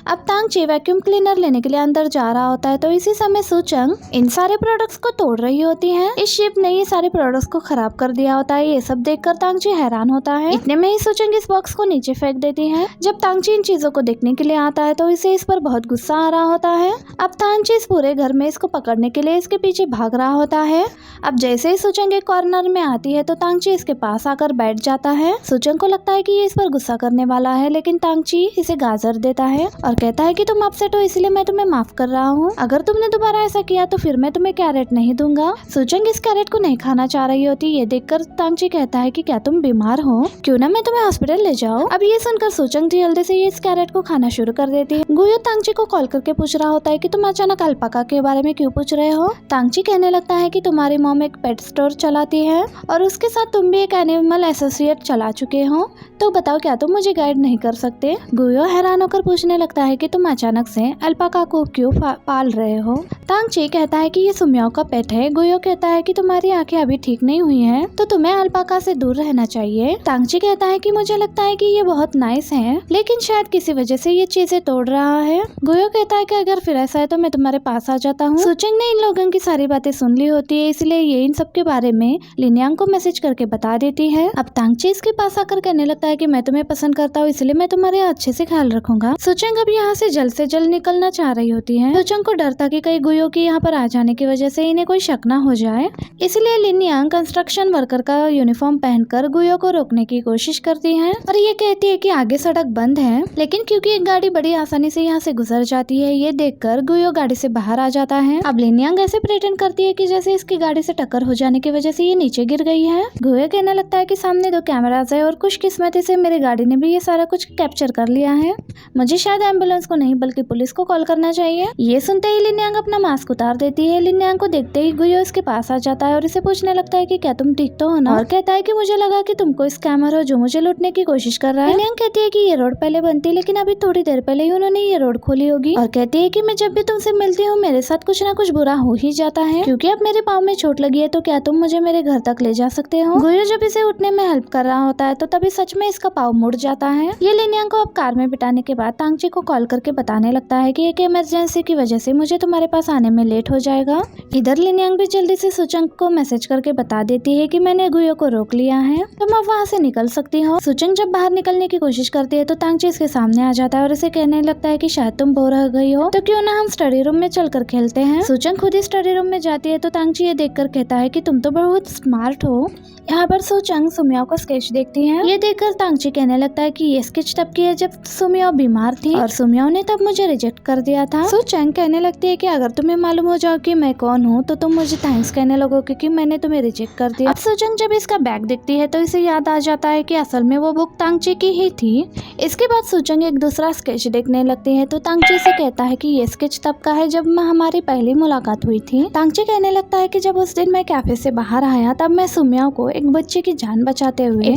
Speaker 1: अब तांगची वैक्यूम क्लीनर लेने के लिए अंदर जा रहा होता है तो इसी समय सुचंग इन सारे प्रोडक्ट्स को तोड़ रही होती है। इस शिप ने ये सारे प्रोडक्ट्स को खराब कर दिया होता है। ये सब देखकर तांगची हैरान होता है। इतने में ही सुचंग इस बॉक्स को नीचे फेंक देती है। जब तांगची इन चीजों को देखने के लिए आता है तो इसे इस पर बहुत गुस्सा आ रहा होता है। अब तांगची इस पूरे घर में इसको पकड़ने के लिए इसके पीछे भाग रहा होता है। अब जैसे ही सुचंग एक कॉर्नर में आती है तो तांगची इसके पास आकर बैठ जाता है। सुचंग को लगता है कि ये इस पर गुस्सा करने वाला है, लेकिन तांगची इसे गाजर देता है और कहता है कि तुम अपसेट हो, इसलिए मैं तुम्हें माफ कर रहा हूँ। अगर तुमने दोबारा ऐसा किया तो फिर मैं तुम्हें कैरेट नहीं दूंगा। सुचंग इस कैरेट को नहीं खाना चाह रही होती। ये देखकर तांगची कहता है कि क्या तुम बीमार हो, क्यों ना मैं तुम्हें हॉस्पिटल ले जाऊं। अब ये सुनकर सुचंग जल्दी से ये इस कैरेट को खाना शुरू कर देती है। गुयो तांगची को कॉल करके पूछ रहा होता है कि तुम अचानक अल्पाका के बारे में क्यों पूछ रहे हो। तांगची कहने लगता है कि तुम्हारी मॉम एक पेट स्टोर चलाती है और उसके साथ तुम भी एक एनिमल एसोसिएट चला चुके हो, तो बताओ क्या तुम मुझे गाइड नहीं कर सकते। गुयो हैरान होकर पूछने लगता है कि तुम अचानक से अल्पाका को क्यों पाल रहे हो। तांगची कहता है कि ये सुमियाओ का पेट है। गुयो कहता है कि तुम्हारी आंखें अभी ठीक नहीं हुई हैं, तो तुम्हें अल्पाका से दूर रहना चाहिए। तांगची कहता है कि मुझे लगता है कि ये बहुत नाइस है, लेकिन शायद किसी वजह से ये चीजें तोड़ रहा है। गुयो कहता है कि अगर फिर ऐसा है तो मैं तुम्हारे पास आ जाता हूँ। सुचंग ने इन लोगों की सारी बातें सुन ली होती है, इसलिए ये इन सब के बारे में लिनयांग को मैसेज करके बता देती है। अब तांगची इसके पास आकर कहने लगता है कि मैं तुम्हें पसंद करता हूँ, इसलिए मैं तुम्हारे अच्छे से ख्याल रखूंगा। सुचंग अब यहाँ से जल्द निकलना चाह रही होती है। सुचंग को डर था कि कहीं गुयो की यहाँ पर आ जाने की वजह से इन्हें कोई शक न हो जाए, इसलिए लिनयांग कंस्ट्रक्शन वर्कर का यूनिफॉर्म पहनकर गुयो को रोकने की कोशिश करती है और ये कहती है कि आगे सड़क बंद है, लेकिन क्योंकि एक गाड़ी बड़ी आसानी से यहाँ से गुजर जाती है, ये देखकर गुयो गाड़ी से बाहर आ जाता है। अब लिनयांग ऐसे प्रेटेंड करती है कि जैसे इसकी गाड़ी से टक्कर हो जाने की वजह से ये नीचे गिर गई है। गुयो कहने लगता है कि सामने 2 कैमरास है और खुशकिस्मती से मेरी गाड़ी ने भी ये सारा कुछ कैप्चर कर लिया है। मुझे शायद एम्बुलेंस को नहीं बल्कि पुलिस को कॉल करना चाहिए। ये सुनते ही लिन्यांग अपना मास्क उतार देती है। लिन्यांग को देखते ही गुयो उसके पास आ जाता है और इसे पूछने लगता है कि क्या तुम ठीक तो हो ना, और कहता है कि मुझे लगा कि तुम कोई स्कैमर हो जो मुझे लूटने की कोशिश कर रहा है। लिन्यांग कहती है कि ये रोड पहले बनती लेकिन अभी थोड़ी देर पहले ही उन्होंने ये रोड खोली होगी, और कहती है कि मैं जब भी तुमसे मिलती हूँ मेरे साथ कुछ ना कुछ बुरा हो ही जाता है, क्योंकि अब मेरे पाँव में चोट लगी है तो क्या तुम मुझे मेरे घर तक ले जा सकते हो। गुयो जब इसे उठने में हेल्प कर रहा होता है तो तभी सच में इसका पाँव मुड़ जाता है। ये लिन्यांग को अब कार में बिठाने के बाद तांगची को कॉल करके बताने लगता है कि एक इमरजेंसी की वजह से मुझे तुम्हारे पास आने में लेट हो जाएगा। इधर लिन्यांग भी जल्दी से सुचंग को मैसेज करके बता देती है कि मैंने गुयो को रोक लिया है, तुम अब वहाँ से निकल सकती हो। सुचंग जब बाहर निकलने की कोशिश करती है तो तांगची इसके सामने आ जाता है और इसे कहने लगता है कि शायद तुम बोर हो गई हो तो क्यों ना हम स्टडी रूम में चलकर खेलते हैं। सुचंग खुद ही स्टडी रूम में जाती है तो तांगची ये देखकर कहता है कि तुम तो बहुत स्मार्ट हो। यहाँ पर सुचंग सुमियाओ का स्केच देखती है। ये देखकर तांगची कहने लगता है कि ये स्केच तब की है जब सुमियाओ बीमार थी और सुमियाओ ने तब मुझे रिजेक्ट कर दिया था। सुचंग कहने लगती है कि अगर तुम्हें मालूम हो जाओ कि मैं कौन हूँ तो तुम मुझे थैंक्स कहने लगोगे कि मैंने तुम्हें रिजेक्ट कर दिया। अब सुचंग जब इसका बैग देखती है तो इसे याद आ जाता है कि असल में वो बुक तांगची की ही थी। इसके बाद सुचंग एक दूसरा स्केच देखने लगती है तो तांगची से कहता है कि ये स्केच तब का है जब हमारी पहली मुलाकात हुई थी। तांगची कहने लगता है कि जब उस दिन मैं कैफे से बाहर आया तब मैं सुमियाओ को एक बच्चे की जान बचाते हुए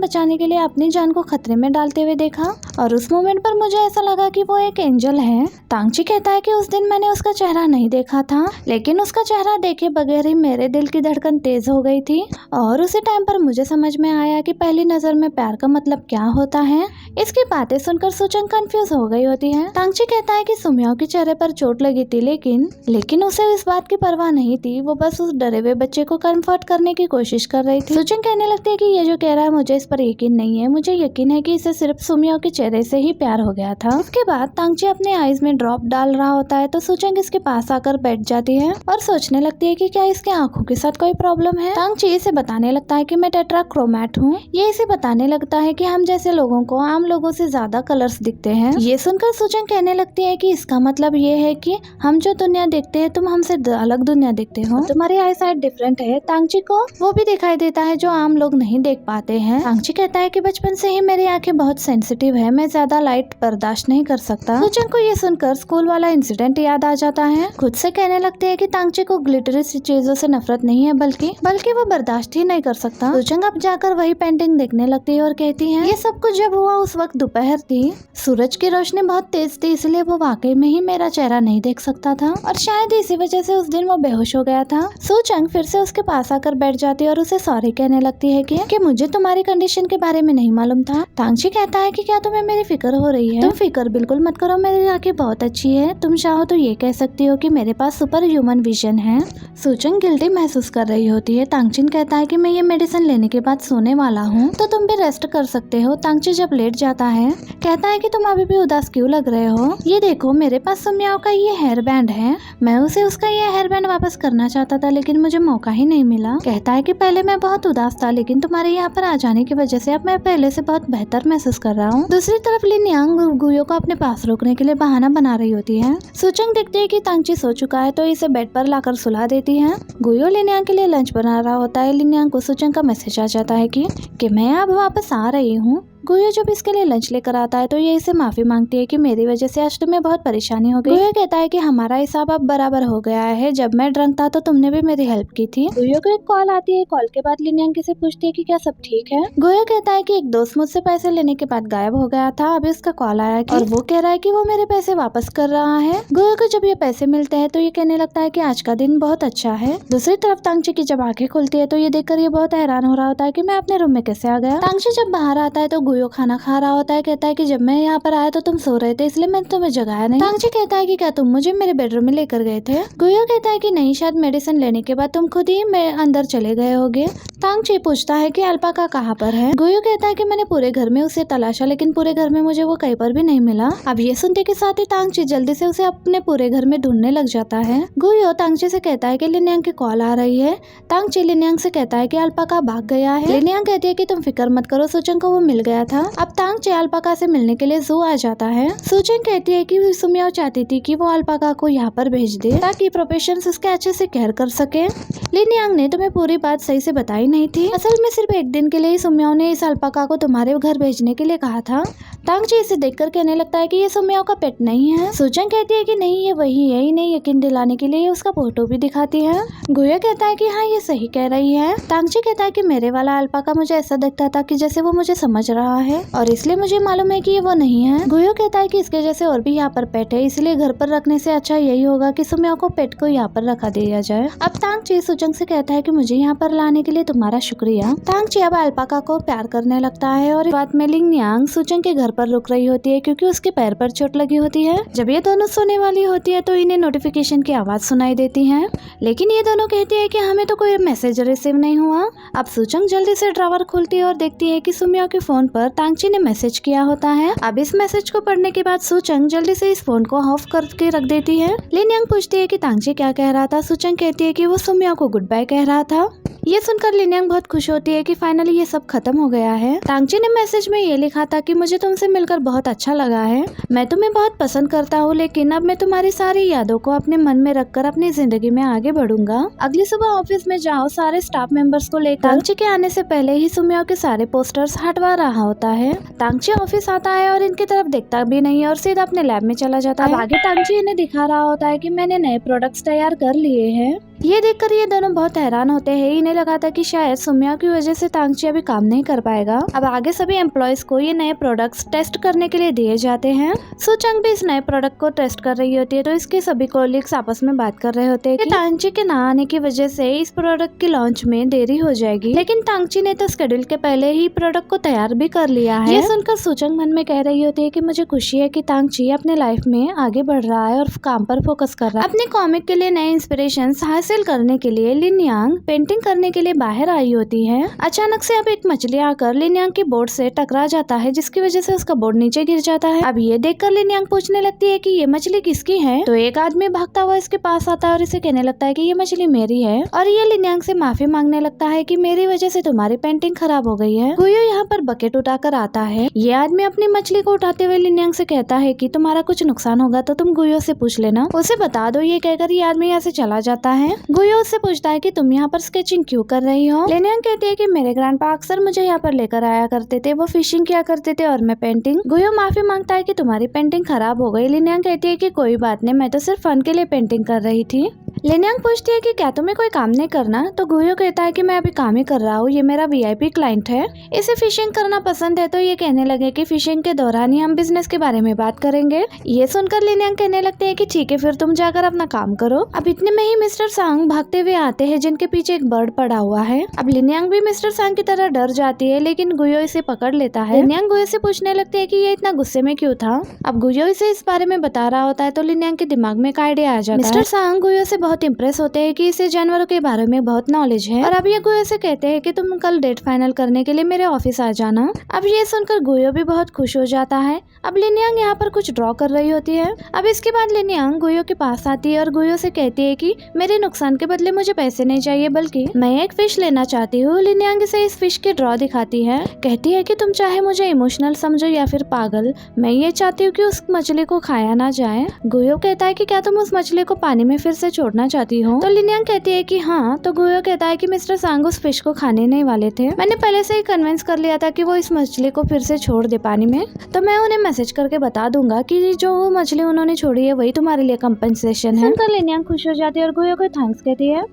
Speaker 1: बचाने के लिए अपनी जान को खतरे में डालते हुए देखा, और उस मोमेंट पर मुझे ऐसा लगा कि वो एक एंजल है। तांगची कहता है कि उस दिन मैंने उसका चेहरा नहीं देखा था लेकिन उसका चेहरा देखे बगैर ही मेरे दिल की धड़कन तेज हो गई थी, और उसी टाइम पर मुझे समझ में आया कि पहली नजर में प्यार का मतलब क्या होता है। इसकी बातें सुनकर सुचंग कंफ्यूज हो गई होती है। तांगची कहता है कि सुमियाओ के चेहरे पर चोट लगी थी लेकिन उसे इस बात की परवाह नहीं थी, वो बस उस डरे हुए बच्चे को कंफर्ट करने की कोशिश कर रही थी। सुचंग कहने लगती है कि ये जो कह रहा है मुझे इस पर यकीन नहीं है, मुझे यकीन है कि इसे सिर्फ सुमियाओ के चेहरे से ही प्यार हो गया था। उसके बाद तांगची अपने आईज में ड्रॉप डाल रहा होता है तो सुचंग इसके पास आकर बैठ जाती है और सोचने लगती है कि क्या इसके आंखों के साथ कोई प्रॉब्लम है। तांगची इसे बताने लगता है कि मैं टेट्राक्रोमैट हूँ। ये इसे बताने लगता है कि हम जैसे लोगों को आम लोगों से ज्यादा कलर्स दिखते हैं। ये सुनकर सुचंग कहने लगती है कि इसका मतलब ये है कि हम जो दुनिया देखते हैं तुम हमसे अलग दुनिया देखते हो, तुम्हारी आई साइड डिफरेंट है। तांगची को वो भी दिखाई देता है जो आम लोग नहीं देख पाते हैं। तांगची कहता है कि बचपन से ही मेरी आंखें बहुत सेंसिटिव है, मैं ज्यादा लाइट बर्दाश्त नहीं कर सकता। सुचंग को ये सुनकर स्कूल वाला इंसिडेंट याद आ जाता है। खुद से कहने लगती है कि तांगची को ग्लिटरी चीजों से नफरत नहीं है बल्कि वो बर्दाश्त ही नहीं कर सकता। सुचंग अब जाकर वही पेंटिंग देखने लगती है और कहती है ये सब कुछ जब हुआ उस वक्त दोपहर थी, सूरज की रोशनी बहुत तेज थी इसलिए वो वाकई में ही मेरा चेहरा नहीं देख सकता था और शायद इसी वजह से उस दिन वो बेहोश हो गया था। सुचंग फिर से उसके पास आकर बैठ जाती है और उसे सॉरी कहने लगती है कि मुझे तुम्हारी कंडीशन के बारे में नहीं मालूम था। तांगची कहता है कि क्या तुम्हें मेरी फिक्र हो रही है? तुम फिक्र बिल्कुल मत करो, मेरी आंखें बहुत अच्छी है, तुम चाहो तो ये कह सकती हो कि मेरे पास सुपर ह्यूमन विजन है। सुचंग गिल्टी महसूस कर रही होती है। तांगची कहता है कि मैं ये मेडिसिन लेने के बाद सोने वाला हूँ तो तुम भी रेस्ट कर सकते हो। तांगची जब लेट जाता है कहता है कि तुम अभी भी उदास क्यों लग रहे हो, ये देखो मेरे पास सुमियाओ का ये हेयर बैंड है, मैं उसे उसका ये हेयर बैंड वापस करना चाहता था लेकिन मुझे मौका ही नहीं मिला। कहता है कि पहले मैं बहुत उदास था लेकिन तुम्हारे यहाँ पर आ जाने की वजह से अब मैं पहले से बहुत बेहतर महसूस कर रहा हूँ। दूसरी तरफ लिन्यांग गुयो को अपने पास रोकने के लिए बहाना बना रही होती है। सुचंग देखती है कि तांगची सो चुका है तो इसे बेड पर लाकर सुला देती है। गुयो लिन्यांग के लिए लंच बना रहा होता है। लिन्यांग को सुचंग का मैसेज आ जाता है कि मैं अब वापस आ रही हूँ। गुयो जब इसके लिए लंच लेकर आता है तो ये इसे माफी मांगती है कि मेरी वजह से आज तुम्हें बहुत परेशानी हो गई। गुयो कहता है कि हमारा हिसाब अब बराबर हो गया है, जब मैं ड्रंक था तो तुमने भी मेरी हेल्प की थी। गुयो को एक कॉल आती है। कॉल के बाद लिन्यांग से पूछती है कि क्या सब ठीक है। गुयो कहता है कि एक दोस्त मुझसे पैसे लेने के बाद गायब हो गया था, अभी उसका कॉल आया और वो कह रहा है कि वो मेरे पैसे वापस कर रहा है। गुयो को जब ये पैसे मिलते हैं तो ये कहने लगता है कि आज का दिन बहुत अच्छा है। दूसरी तरफ तांगची की जब आंखें खुलती है तो ये देखकर ये बहुत हैरान हो रहा होता है कि मैं अपने रूम में कैसे आ गया। तांगची जब बाहर आता है तो गुयो खाना खा रहा होता है। कहता है कि जब मैं यहाँ पर आया तो तुम सो रहे थे इसलिए मैंने तुम्हें जगाया नहीं। तांगची कहता है कि क्या तुम मुझे मेरे बेडरूम में लेकर गए थे। गुयो कहता है कि नहीं, शायद मेडिसिन लेने के बाद तुम खुद ही मेरे अंदर चले गए होगे। तांगची पूछता है कि अल्पाका कहाँ पर है। गुयो कहता है कि मैंने पूरे घर में उसे तलाशा लेकिन पूरे घर में मुझे वो कहीं पर भी नहीं मिला। अब ये सुनते के साथ ही तांगची जल्दी से उसे अपने पूरे घर में ढूंढने लग जाता है। गुयो तांगची से कहता है कि लिन्यांग की कॉल आ रही है। तांगची लिन्यांग से कहता है कि अल्पाका भाग गया है। लिन्यांग कहती है कि तुम फिक्र मत करो, सुचंग को वो मिल गया था। अब तांगची अल्पाका से मिलने के लिए जू आ जाता है। सुचंग कहती है कि सुमियाओ चाहती थी कि वो अल्पाका को यहाँ पर भेज दे ताकि प्रोफेशनल्स उसके अच्छे से केयर कर सके। लिन्यांग ने तुम्हें पूरी बात सही से बताई नहीं थी, असल में सिर्फ एक दिन के लिए ही सुमियाओ ने इस अल्पाका को तुम्हारे घर भेजने के लिए कहा था। तांगची इसे देखकर कहने लगता है कि ये सुमियाओ का पेट नहीं है। सूचंग कहती है कि नहीं ये वही है। इन्हें यकीन दिलाने के लिए उसका फोटो भी दिखाती है। गुयो कहता है कि हाँ ये सही कह रही है। तांगची कहता है कि मेरे वाला अल्पाका मुझे ऐसा दिखता था कि जैसे वो मुझे समझ रहा है और इसलिए मुझे मालूम है कि ये वो नहीं है। गुयो कहता है कि इसके जैसे और भी यहाँ पर पेट है, इसलिए घर पर रखने से अच्छा यही होगा कि सुमियाओ को पेट को यहाँ पर रखा दिया जाए। अब तांगची सूचंग से कहता है कि मुझे यहाँ पर लाने के लिए तुम्हारा शुक्रिया। तांगची अब अल्पाका को प्यार करने लगता है और बात में लिंगनियांग सूचंग के घर पर रुक रही होती है क्योंकि उसके पैर पर चोट लगी होती है। जब ये दोनों सोने वाली होती है तो इन्हें नोटिफिकेशन की आवाज सुनाई देती है, लेकिन ये दोनों कहती है कि हमें तो कोई मैसेज रिसीव नहीं हुआ। अब सूचंग जल्दी से ड्रॉवर खोलती है और देखती है कि सुमियाओ के फोन पर तांगची ने मैसेज किया होता है। अब इस मैसेज को पढ़ने के बाद सूचंग जल्दी से इस फोन को ऑफ करके रख देती है। लिनयांग पूछती है कि तांगची क्या कह रहा था। सूचंग कहती है कि वो सुमियाओ को गुड बाय कह रहा था। ये सुनकर लिनयांग बहुत खुश होती है कि फाइनली ये सब खत्म हो गया है। तांगची ने मैसेज में ये लिखा था कि मुझे तुमसे मिलकर बहुत अच्छा लगा है, मैं तुम्हें बहुत पसंद करता हूँ, लेकिन अब मैं तुम्हारी सारी यादों को अपने मन में रखकर अपनी जिंदगी में आगे बढ़ूंगा। अगली सुबह ऑफिस में जाओ सारे स्टाफ मेंबर्स को लेकर तांगची के आने से पहले ही सुमियाओ के सारे पोस्टर्स हटवा रहा होता है। तांगची ऑफिस आता है और इनकी तरफ देखता भी नहीं और सीधा अपने लैब में चला जाता है। आगे तांगची इन्हें दिखा रहा होता है कि मैंने नए प्रोडक्ट्स तैयार कर लिए हैं। ये देखकर ये दोनों बहुत हैरान होते हैं। इन्हें लगा था कि शायद सुमियाओ की वजह से तांगची अभी काम नहीं कर पाएगा। अब आगे सभी एम्प्लॉयज को ये नए प्रोडक्ट्स टेस्ट करने के लिए दिए जाते हैं। सूचंग भी इस नए प्रोडक्ट को टेस्ट कर रही होती है तो इसके सभी कोलिग्स आपस में बात कर रहे होते हैं कि तांगची के ना आने की वजह से इस प्रोडक्ट की लॉन्च में देरी हो जाएगी, लेकिन तांगची ने तो शेड्यूल के पहले ही प्रोडक्ट को तैयार भी कर लिया है। ये सुनकर सूचंग मन में कह रही होती है कि मुझे खुशी है कि तांगची अपने लाइफ में आगे बढ़ रहा है और काम पर फोकस कर रहा है। अपने कॉमिक के लिए नए इंस्पिरेशन हासिल करने के लिए लिनयांग पेंटिंग करने के लिए बाहर आई होती है। अचानक से अब एक मछली आकर लिनयांग के बोर्ड से टकरा जाता है, जिसकी वजह से उसका बोर्ड नीचे गिर जाता है। अब ये देखकर लिनयांग पूछने लगती है कि ये मछली किसकी है। तो एक आदमी भागता हुआ इसके पास आता है और इसे कहने लगता है कि ये मछली मेरी है, और ये लिनयांग से माफी मांगने लगता है कि मेरी वजह से तुम्हारी पेंटिंग खराब हो गई है। गुयो यहाँ पर बकेट उठाकर आता है। ये आदमी अपनी मछली को उठाते हुए लिनयांग से कहता है कि तुम्हारा कुछ नुकसान होगा तो तुम गुयो से पूछ लेना, उसे बता दो। ये कहकर ये आदमी यहाँ से चला जाता है। गुयो उससे पूछता है कि तुम यहाँ पर स्केचिंग क्यों कर रही हो। लिनयांग कहती है कि मेरे ग्रैंडपा अक्सर मुझे यहाँ पर लेकर आया करते थे, वो फिशिंग किया करते थे और मैं पेंटिंग। गुयो माफी मांगता है कि तुम्हारी पेंटिंग खराब हो गई। लिनयांग कहती है कि कोई बात नहीं, मैं तो सिर्फ फन के लिए पेंटिंग कर रही थी। लिनयांग पूछती है कि क्या तुम्हें कोई काम नहीं करना। तो गुयो कहता है कि मैं अभी काम ही कर रहा हूँ, ये मेरा वीआईपी क्लाइंट है, इसे फिशिंग करना पसंद है। तो ये कहने लगे कि फिशिंग के दौरान ही हम बिजनेस के बारे में बात करेंगे। ये सुनकर लिनयांग कहने लगते हैं कि ठीक है फिर तुम जाकर अपना काम करो। अब इतने में ही मिस्टर सांग भागते हुए आते हैं, जिनके पीछे एक बर्ड पड़ा हुआ है। अब लिनयांग भी मिस्टर सांग की तरह डर जाती है, लेकिन गुयो इसे पकड़ लेता है। लिनयांग गुयो से पूछने लगती है कि ये इतना गुस्से में क्यों था। अब गुयो इसे इस बारे में बता रहा होता है तो लिनयांग के दिमाग में एक आइडिया आ जाता है। मिस्टर सांग गुयो से बहुत इम्प्रेस होते हैं कि इसे जानवरों के बारे में बहुत नॉलेज है, और अब ये गुयो से कहते हैं कि तुम कल डेट फाइनल करने के लिए मेरे ऑफिस आ जाना। अब ये सुनकर गुयो भी बहुत खुश हो जाता है। अब लिनयांग यहाँ पर कुछ ड्रॉ कर रही होती है। अब इसके बाद लिनयांग गुयो के पास आती है और गुयो से कहती है कि मेरे नुकसान के बदले मुझे पैसे नहीं चाहिए, बल्कि मैं एक फिश लेना चाहती हूँ। लिनयांग इसे इस फिश के ड्रॉ दिखाती है, कहती है कि तुम चाहे मुझे इमोशनल समझो या फिर पागल, मैं ये चाहती हूँ कि उस मछली को खाया ना जाए। गुयो कहता है कि क्या तुम उस मछली को पानी में फिर से छोड़ना चाहती हो। तो लिनयांग कहती है कि हाँ। तो गुयो कहता है कि मिस्टर सांग उस फिश को खाने नहीं वाले थे, मैंने पहले से ही कन्विंस कर लिया था कि वो इस मछली को फिर से छोड़ दे पानी में, तो मैं उन्हें मैसेज करके बता दूंगा कि जो वो मछली उन्होंने छोड़ी है वही तुम्हारे लिए कंपनसेशन है। सुनकर लिनयांग खुश हो जाती है और गुयो को थैंक्स कहती है।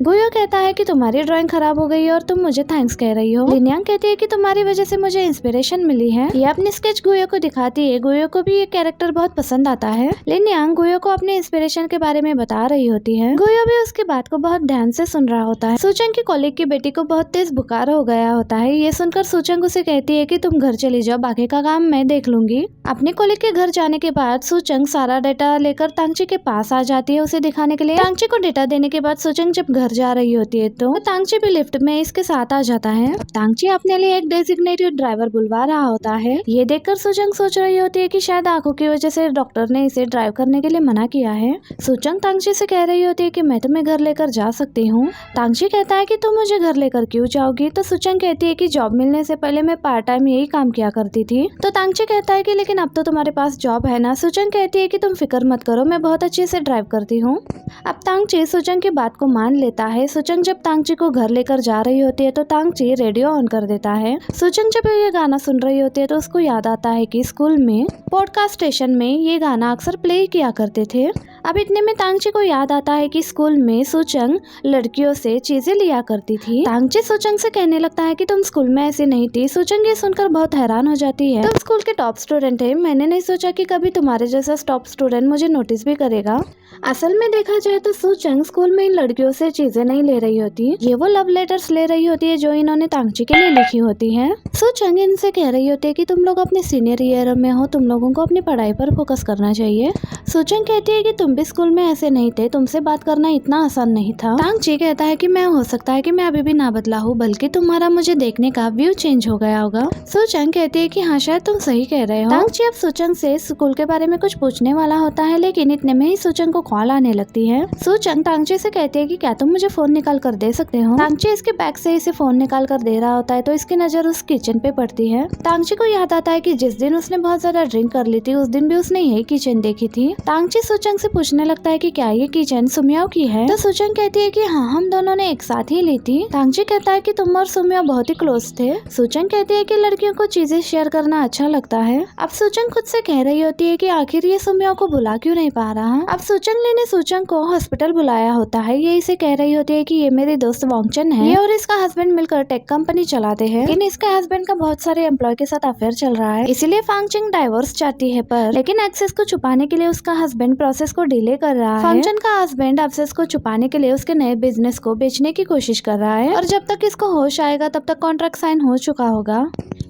Speaker 1: गुयो कहता है कि तुम्हारी ड्राइंग खराब हो गई है और तुम मुझे थैंक्स कह रही हो। लिनयांग कहती है कि तुम्हारी वजह से मुझे इंस्पिरेशन मिली है। ये अपनी स्केच गुयो को दिखाती है। गुयो को भी ये कैरेक्टर बहुत पसंद आता है। लिनयांग गुयो को अपने इंस्पिरेशन के बारे में बता रही होती है। गुयो भी उसकी बात को बहुत ध्यान से सुन रहा होता है। सूचंग की कॉलेज की बेटी को बहुत तेज बुखार हो गया होता है। ये सुनकर सूचंग उसे कहती है कि तुम घर चली जाओ, बाकी का काम मैं देख लूंगी। अपने कॉलेज के घर जाने के बाद सूचंग सारा डेटा लेकर तांगची के पास आ जाती है उसे दिखाने के लिए। तांगची को डेटा देने के बाद सूचंग जब घर जा रही होती है तो तांगची भी लिफ्ट में इसके साथ आ जाता है। तांगची अपने लिए एक डेजिग्नेटेड ड्राइवर बुलवा रहा होता है। ये देखकर सूचंग सोच रही होती है कि शायद आंखों की वजह से डॉक्टर ने इसे ड्राइव करने के लिए मना किया है। सूचंग तांगची से कह रही होती है कि मैं तुम्हें घर लेकर जा सकती हूँ। तांगची कहता है कि तुम मुझे घर लेकर क्यों जाओगी? तो सुचंग कहती है कि जॉब मिलने से पहले मैं पार्ट टाइम यही काम किया करती थी। तो तांगची कहता है कि लेकिन अब तो तुम्हारे पास जॉब है ना। सुचंग कहती है कि तुम फिक्र मत करो, मैं बहुत अच्छे से ड्राइव करती हूँ। अब तांगची सुचंग की बात को मान लेता है। सुचंग जब तांगची को घर लेकर जा रही होती है तो तांगची रेडियो ऑन कर देता है। सुचंग जब ये गाना सुन रही होती है तो उसको याद आता है कि स्कूल में पॉडकास्ट स्टेशन में ये गाना अक्सर प्ले किया करते थे। अब इतने में तांगची को याद आता है कि स्कूल में सुचंग लड़कियों से चीजें लिया करती थी। तांगची सुचंग से कहने लगता है कि तुम स्कूल में ऐसी नहीं थी। सुचंग ये सुनकर बहुत हैरान हो जाती है। तुम स्कूल के टॉप स्टूडेंट है, मैंने नहीं सोचा कि कभी तुम्हारे जैसा टॉप स्टूडेंट मुझे नोटिस भी करेगा। असल में देखा जाए तो सुचंग स्कूल में इन लड़कियों से चीजें नहीं ले रही होती, ये वो लव लेटर्स ले रही होती है जो इन्होंने तांगची के लिए लिखी होती है। सुचंग इनसे कह रही होती है कि तुम लोग अपने सीनियर ईयर में हो, तुम लोगों को अपनी पढ़ाई पर फोकस करना चाहिए। सुचंग कहती है कि तुम भी स्कूल में ऐसे नहीं थे, तुमसे बात करना इतना आसान नहीं था। तांगची कहता है कि मैं हो सकता है कि मैं अभी भी ना बदला हूँ, बल्कि तुम्हारा मुझे देखने का व्यू चेंज हो गया होगा। सुचंग कहती है कि हाँ शायद तुम सही कह रहे हो। तांगची अब सुचंग से स्कूल के बारे में कुछ पूछने वाला होता है, लेकिन इतने में ही सुचंग को कॉल आने लगती है। सुचंग तांगची से कहती है कि क्या तुम मुझे फोन निकाल कर दे सकते हो? तांगची इसके बैग से इसे फोन निकाल कर दे रहा होता है तो इसकी नजर उस किचन पे पड़ती है। तांगची को याद आता है कि जिस दिन उसने बहुत ज्यादा ड्रिंक कर ली थी उस दिन भी उसने यही किचन देखी थी। तांगची सुचंग से पूछने लगता है कि क्या ये किचन सुमियाओ की है? तो सुचंग कहती है कि हाँ, हम दोनों ने एक साथ ही ली थी। तांगची कहता है कि तुम और सुमियाओ बहुत ही क्लोज थे। सुचंग कहती है कि लड़कियों को चीजें शेयर करना अच्छा लगता है। अब सुचंग खुद से कह रही होती है कि आखिर ये सुमियाओ को बुला क्यों नहीं पा रहा। अब सुचंग ने सुचंग को हॉस्पिटल बुलाया होता है। ये इसे कह रही होती है कि ये मेरे दोस्त वांगचन है, ये और इसका हस्बैंड मिलकर टेक कंपनी चलाते हैं, लेकिन इसके हस्बैंड का बहुत सारे एम्प्लॉय के साथ अफेयर चल रहा है, इसीलिए वांगचन डाइवोर्स चाहती है, पर लेकिन एक्सेस को छुपाने के लिए उसका हस्बैंड प्रोसेस को डिले कर रहा है। वांगचन का हस्बैंड एक्सेस को छुपाने के लिए उसके नए बिजनेस को बेचने की कोशिश कर रहा है और जब तक इसको होश आएगा तब तक कॉन्ट्रैक्ट साइन हो चुका होगा,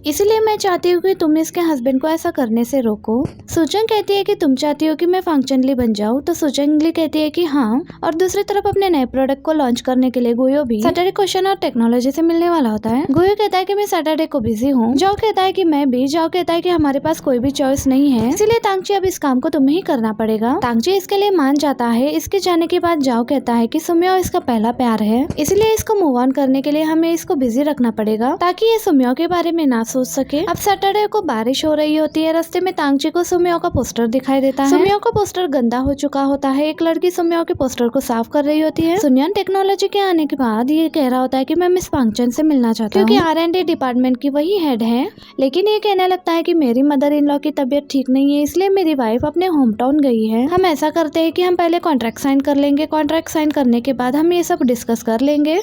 Speaker 1: इसलिए मैं चाहती हूँ कि तुम इसके हस्बैंड को ऐसा करने से रोको। सुचंग कहती है कि तुम चाहती हो कि मैं वांगचन बन जाऊँ, तो सुचंग कहती है कि हाँ। और दूसरी तरफ अपने नए प्रोडक्ट को लॉन्च करने के लिए गुयो भी सैटरडे क्वेश्चन और टेक्नोलॉजी से मिलने वाला होता है। गुयो कहता है कि मैं सैटरडे को बिजी हूँ। जाओ कहता है कि मैं भी। जाओ कहता है कि हमारे पास कोई भी चॉइस नहीं है, इसीलिए तांगची अब इस काम को तुम्हें ही करना पड़ेगा। तांगची इसके लिए मान जाता है। इसके जाने के बाद जाओ कहता है कि सुमियाओ इसका पहला प्यार है, इसलिए इसको मूव ऑन करने के लिए हमें इसको बिजी रखना पड़ेगा ताकि ये सुमियाओ के बारे में ना सोच सके। अब सैटरडे को बारिश हो रही होती है। रास्ते में तांगची को सुमियाओ का पोस्टर दिखाई देता है। सुमियाओ का पोस्टर गंदा हो चुका होता है। एक लड़की सुमियाओ के पोस्टर को साफ कर रही होती है। सुनियन टेक्नोलॉजी के आने के बाद ये कह रहा होता है कि मैं मिस वांगचन से मिलना चाहता हूँ, क्योंकि R&D डिपार्टमेंट की वही हेड है, लेकिन ये कहने लगता है कि मेरी मदर इन लॉ की तबीयत ठीक नहीं है, इसलिए मेरी वाइफ अपने होम टाउन गई है। हम ऐसा करते हैं कि हम पहले कॉन्ट्रैक्ट साइन कर लेंगे, कॉन्ट्रैक्ट साइन करने के बाद हम ये सब डिस्कस कर लेंगे।